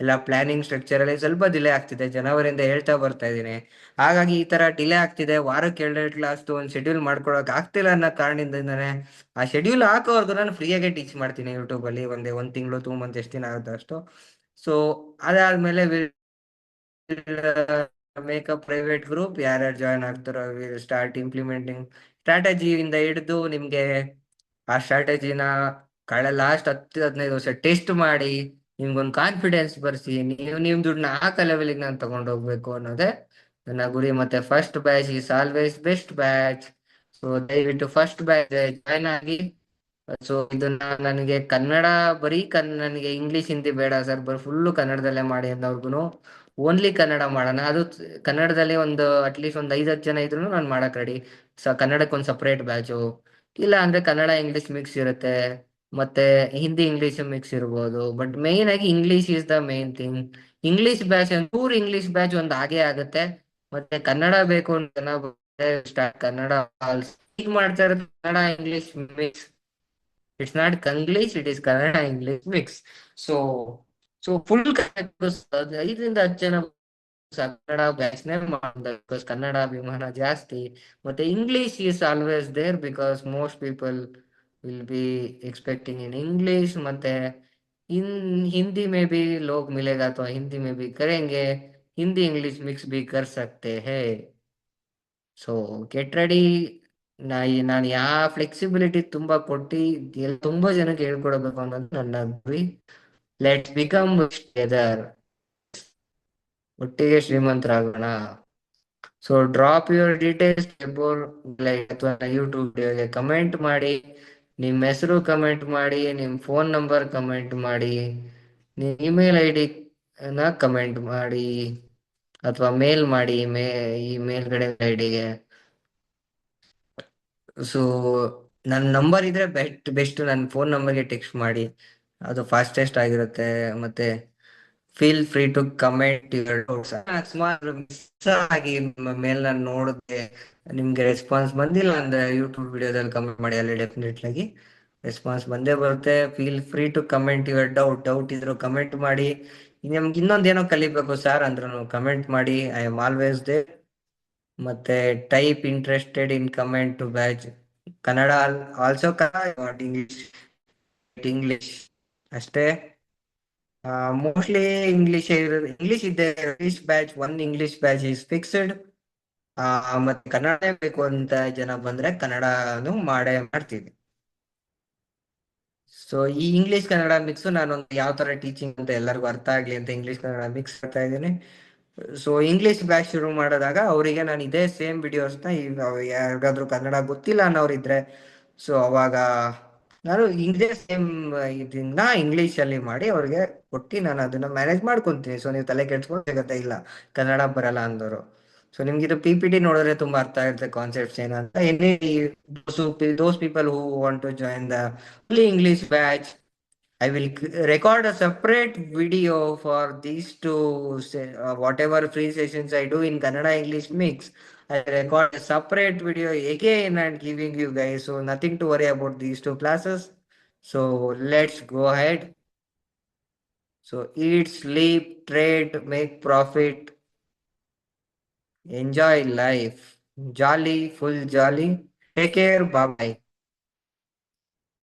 ಎಲ್ಲ ಪ್ಲಾನಿಂಗ್ ಸ್ಟ್ರಕ್ಚರ್ ಅಲ್ಲಿ ಸ್ವಲ್ಪ ಡಿಲೇ ಆಗ್ತಿದೆ. ಜನವರಿಯಿಂದ ಹೇಳ್ತಾ ಬರ್ತಾ ಇದ್ದೀನಿ. ಹಾಗಾಗಿ ಈ ತರ ಡಿಲೇ ಆಗ್ತಿದೆ. ವಾರಕ್ಕೆ 2 ಕ್ಲಾಸ್ ಒಂದು ಶೆಡ್ಯೂಲ್ ಮಾಡ್ಕೊಳಕ್ ಆಗ್ತಿಲ್ಲ ಅನ್ನೋ ಕಾರಣದಿಂದಾನೆ ಆ ಶೆಡ್ಯೂಲ್ ಹಾಕೋವರೆಗೂ ನಾನು ಫ್ರೀಯಾಗೆ ಟೀಚ್ ಮಾಡ್ತೀನಿ ಯೂಟ್ಯೂಬ್ ಅಲ್ಲಿ. ಒಂದ್ ತಿಂಗಳು 2 ಮಂತ್ ಎಷ್ಟು ದಿನ ಆಗುತ್ತೆ ಅಷ್ಟು. ಸೊ ಅದಾದ್ಮೇಲೆ ಮೇಕ್ ಅ ಪ್ರೈವೇಟ್ ಗ್ರೂಪ್, ಯಾರ್ಯಾರು ಜಾಯ್ನ್ ಆಗ್ತಾರೋ ವಿಲ್ ಸ್ಟಾರ್ಟ್ ಇಂಪ್ಲಿಮೆಂಟಿಂಗ್ ಸ್ಟ್ರಾಟಜಿಯಿಂದ ಹಿಡಿದು ನಿಮ್ಗೆ ಆ ಸ್ಟ್ರಾಟಜಿನ ಲಾಸ್ಟ್ 10-15 ವರ್ಷ ಟೆಸ್ಟ್ ಮಾಡಿ ನಿಮ್ಗೊಂದು ಕಾನ್ಫಿಡೆನ್ಸ್ ಬರ್ಸಿ ನೀವು ದುಡ್ಡನ್ನ ಲೆವೆಲ್ಗೆ ನಾನು ತಗೊಂಡು ಹೋಗ್ಬೇಕು ಅನ್ನೋದೇ ನನ್ನ ಗುರಿ. ಮತ್ತೆ first batch is always best batch. So ದಯವಿಟ್ಟು ಫಸ್ಟ್ ಬ್ಯಾಚ್ ಜಾಯ್ನ್ ಆಗಿ. ಸೊ ಇದನ್ನ ನನಗೆ ಕನ್ನಡ ನನಗೆ ಇಂಗ್ಲಿಷ್ ಹಿಂದಿ ಬೇಡ ಸರ್, ಫುಲ್ಲು ಕನ್ನಡದಲ್ಲೇ ಮಾಡಿ ಅನ್ನೋರ್ಗುನು ಓನ್ಲಿ ಕನ್ನಡ ಮಾಡೋಣ. ಅದು ಕನ್ನಡದಲ್ಲಿ ಒಂದು ಅಟ್ಲೀಸ್ಟ್ ಒಂದು 5-10 ಜನ ಇದ್ರು ನಾನು ಮಾಡಕ್ ರೆಡಿ. ಕನ್ನಡಕ್ಕೆ ಒಂದು ಸಪ್ರೇಟ್ ಬ್ಯಾಚು, ಇಲ್ಲ ಅಂದ್ರೆ ಕನ್ನಡ ಇಂಗ್ಲಿಷ್ ಮಿಕ್ಸ್ ಇರುತ್ತೆ, ಮತ್ತೆ ಹಿಂದಿ ಇಂಗ್ಲಿಷ್ ಮಿಕ್ಸ್ ಇರ್ಬೋದು. ಬಟ್ ಮೇನ್ ಆಗಿ English is the main thing. English batch tour English batch ಒಂದು ಹಾಗೆ ಆಗುತ್ತೆ. ಮತ್ತೆ ಕನ್ನಡ ಬೇಕು ಅಂತ ಕನ್ನಡ ಮಾಡ್ತಾ ಇರೋದು Kannada English mix. It's not Kanglish, it is Kannada English mix. So full 5-10 ಜನ ಕನ್ನಡ ಬ್ಯಾಚ್ನೇ ಮಾಡಿದೆ, ಬಿಕಾಸ್ ಕನ್ನಡ ಅಭಿಮಾನ ಜಾಸ್ತಿ. ಮತ್ತೆ English is always there because most people will be expecting in English ಮತ್ತೆ इन हिंदी में भी लोग मिलेगा तो हिंदी में भी करेंगे हिंदी इंग्लिश मिक्स भी कर सकते हैं ಸೊ ಗೆಟ್ ರೆಡಿ ನಾನು ಯಾವ ಫ್ಲೆಕ್ಸಿಬಿಲಿಟಿ ತುಂಬಾ ಕೊಟ್ಟು ತುಂಬಾ ಜನಕ್ಕೆ ಹೇಳ್ಕೊಡ್ಬೇಕು ಅನ್ನೋದು ನನ್ನ ಗುರಿ ಲೆಟ್ಸ್ ಬಿಕಮ್ ಟುಗೆದರ್ ಒಟ್ಟಿಗೆ ಶ್ರೀಮಂತರಾಗೋಣ so drop your details like ಅಥವಾ ಯೂಟ್ಯೂಬ್ ವಿಡಿಯೋಗೆ ಕಮೆಂಟ್ ಮಾಡಿ ನಿಮ್ಮ ಹೆಸರು ಕಮೆಂಟ್ ಮಾಡಿ ನಿಮ್ಮ ಫೋನ್ ನಂಬರ್ ಕಮೆಂಟ್ ಮಾಡಿ ನಿಮ್ಮ ಇಮೇಲ್ ಐ ಡಿ ನ ಕಮೆಂಟ್ ಮಾಡಿ ಅಥವಾ ಮೇಲ್ ಮಾಡಿ ಈ ಮೇಲ್ಗಡೆ ಐಡಿಗೆ ಸೊ ನನ್ನ ನಂಬರ್ ಇದ್ರೆ ಬೆಸ್ಟ್ ನನ್ನ ಫೋನ್ ನಂಬರ್ಗೆ ಟೆಕ್ಸ್ಟ್ ಮಾಡಿ ಅದು ಫಾಸ್ಟೆಸ್ಟ್ ಆಗಿರುತ್ತೆ ಮತ್ತೆ feel free to comment your doubts ಅಕಸ್ಮಾತ್ ಮಿಸ್ ಆಗಿ ಮೇಲ್ ನಾನು ನೋಡಿದೆ ನಿಮ್ಗೆ ರೆಸ್ಪಾನ್ಸ್ ಬಂದಿಲ್ಲ ಅಂದ್ರೆ ಯೂಟ್ಯೂಬ್ ವಿಡಿಯೋದಲ್ಲಿ ಕಮೆಂಟ್ ಮಾಡಿ ಅಲ್ಲಿ ಡೆಫಿನೆಟ್ಲಿ ಆಗಿ ರೆಸ್ಪಾನ್ಸ್ ಬಂದೇ ಬರುತ್ತೆ feel free to comment your doubt ಇದ್ರು ಕಮೆಂಟ್ ಮಾಡಿ ನಿಮ್ಗೆ ಇನ್ನೊಂದೇನೋ ಕಲಿಬೇಕು ಸರ್ ಅಂದ್ರೂ ಕಮೆಂಟ್ ಮಾಡಿ ಐ ಆಮ್ ಆಲ್ವೇಸ್ ದೇ ಮತ್ತೆ type interested in comment two batch Kannada also English English ಅಷ್ಟೇ ಮೋಸ್ಟ್ಲಿ ಇಂಗ್ಲಿಷ್ ಇದೆ English batch English batch is fixed ಮತ್ತೆ ಕನ್ನಡ ಬೇಕು ಅಂತ ಜನ ಬಂದ್ರೆ ಕನ್ನಡನು ಮಾಡ್ತೀವಿ ಸೊ ಈ ಇಂಗ್ಲಿಷ್ ಕನ್ನಡ ಮಿಕ್ಸ್ ನಾನೊಂದು ಯಾವ ತರ ಟೀಚಿಂಗ್ ಅಂತ ಎಲ್ಲರಿಗೂ ಅರ್ಥ ಆಗ್ಲಿ ಅಂತ ಇಂಗ್ಲಿಷ್ ಕನ್ನಡ ಮಿಕ್ಸ್ ಮಾಡ್ತಾ ಇದ್ದೀನಿ ಸೊ ಇಂಗ್ಲಿಷ್ ಬ್ಯಾಚ್ ಶುರು ಮಾಡಿದಾಗ ಅವರಿಗೆ ನಾನು ಇದೇ ಸೇಮ್ ವಿಡಿಯೋಸ್ನ ಯಾರಿಗಾದ್ರೂ ಕನ್ನಡ ಗೊತ್ತಿಲ್ಲ ಅನ್ನೋರಿದ್ರೆ ಸೊ ಅವಾಗ ನಾನು ಇದೇ ಸೇಮ್ ಇದನ್ನ ಇಂಗ್ಲಿಷ್ ಅಲ್ಲಿ ಮಾಡಿ ಅವ್ರಿಗೆ ಕೊಟ್ಟು ನಾನು ಅದನ್ನ ಮ್ಯಾನೇಜ್ ಮಾಡ್ಕೊಂತೀನಿ ಸೊ ನೀವು ತಲೆ ಕೆಡ್ಸ್ಕೊಬೇಕಾಗತ್ತೆ ಇಲ್ಲ ಕನ್ನಡ ಬರಲ್ಲ ಅಂದವರು ಸೊ ನಿಮ್ಗೆ ಇದು ಪಿ ಪಿ ಟಿ ನೋಡಿದ್ರೆ ತುಂಬಾ ಅರ್ಥ ಆಗುತ್ತೆ ಕಾನ್ಸೆಪ್ಟ್ಸ್ ಏನು ಅಂತ any those people who want to join the English batch I will record a separate video for these two, whatever free sessions I do in Kannada English mix. I record a separate video again and giving you guys. So nothing to worry about these two classes. So let's go ahead. So eat, sleep, trade, make profit, enjoy life. Jolly, full jolly. Take care. Bye bye.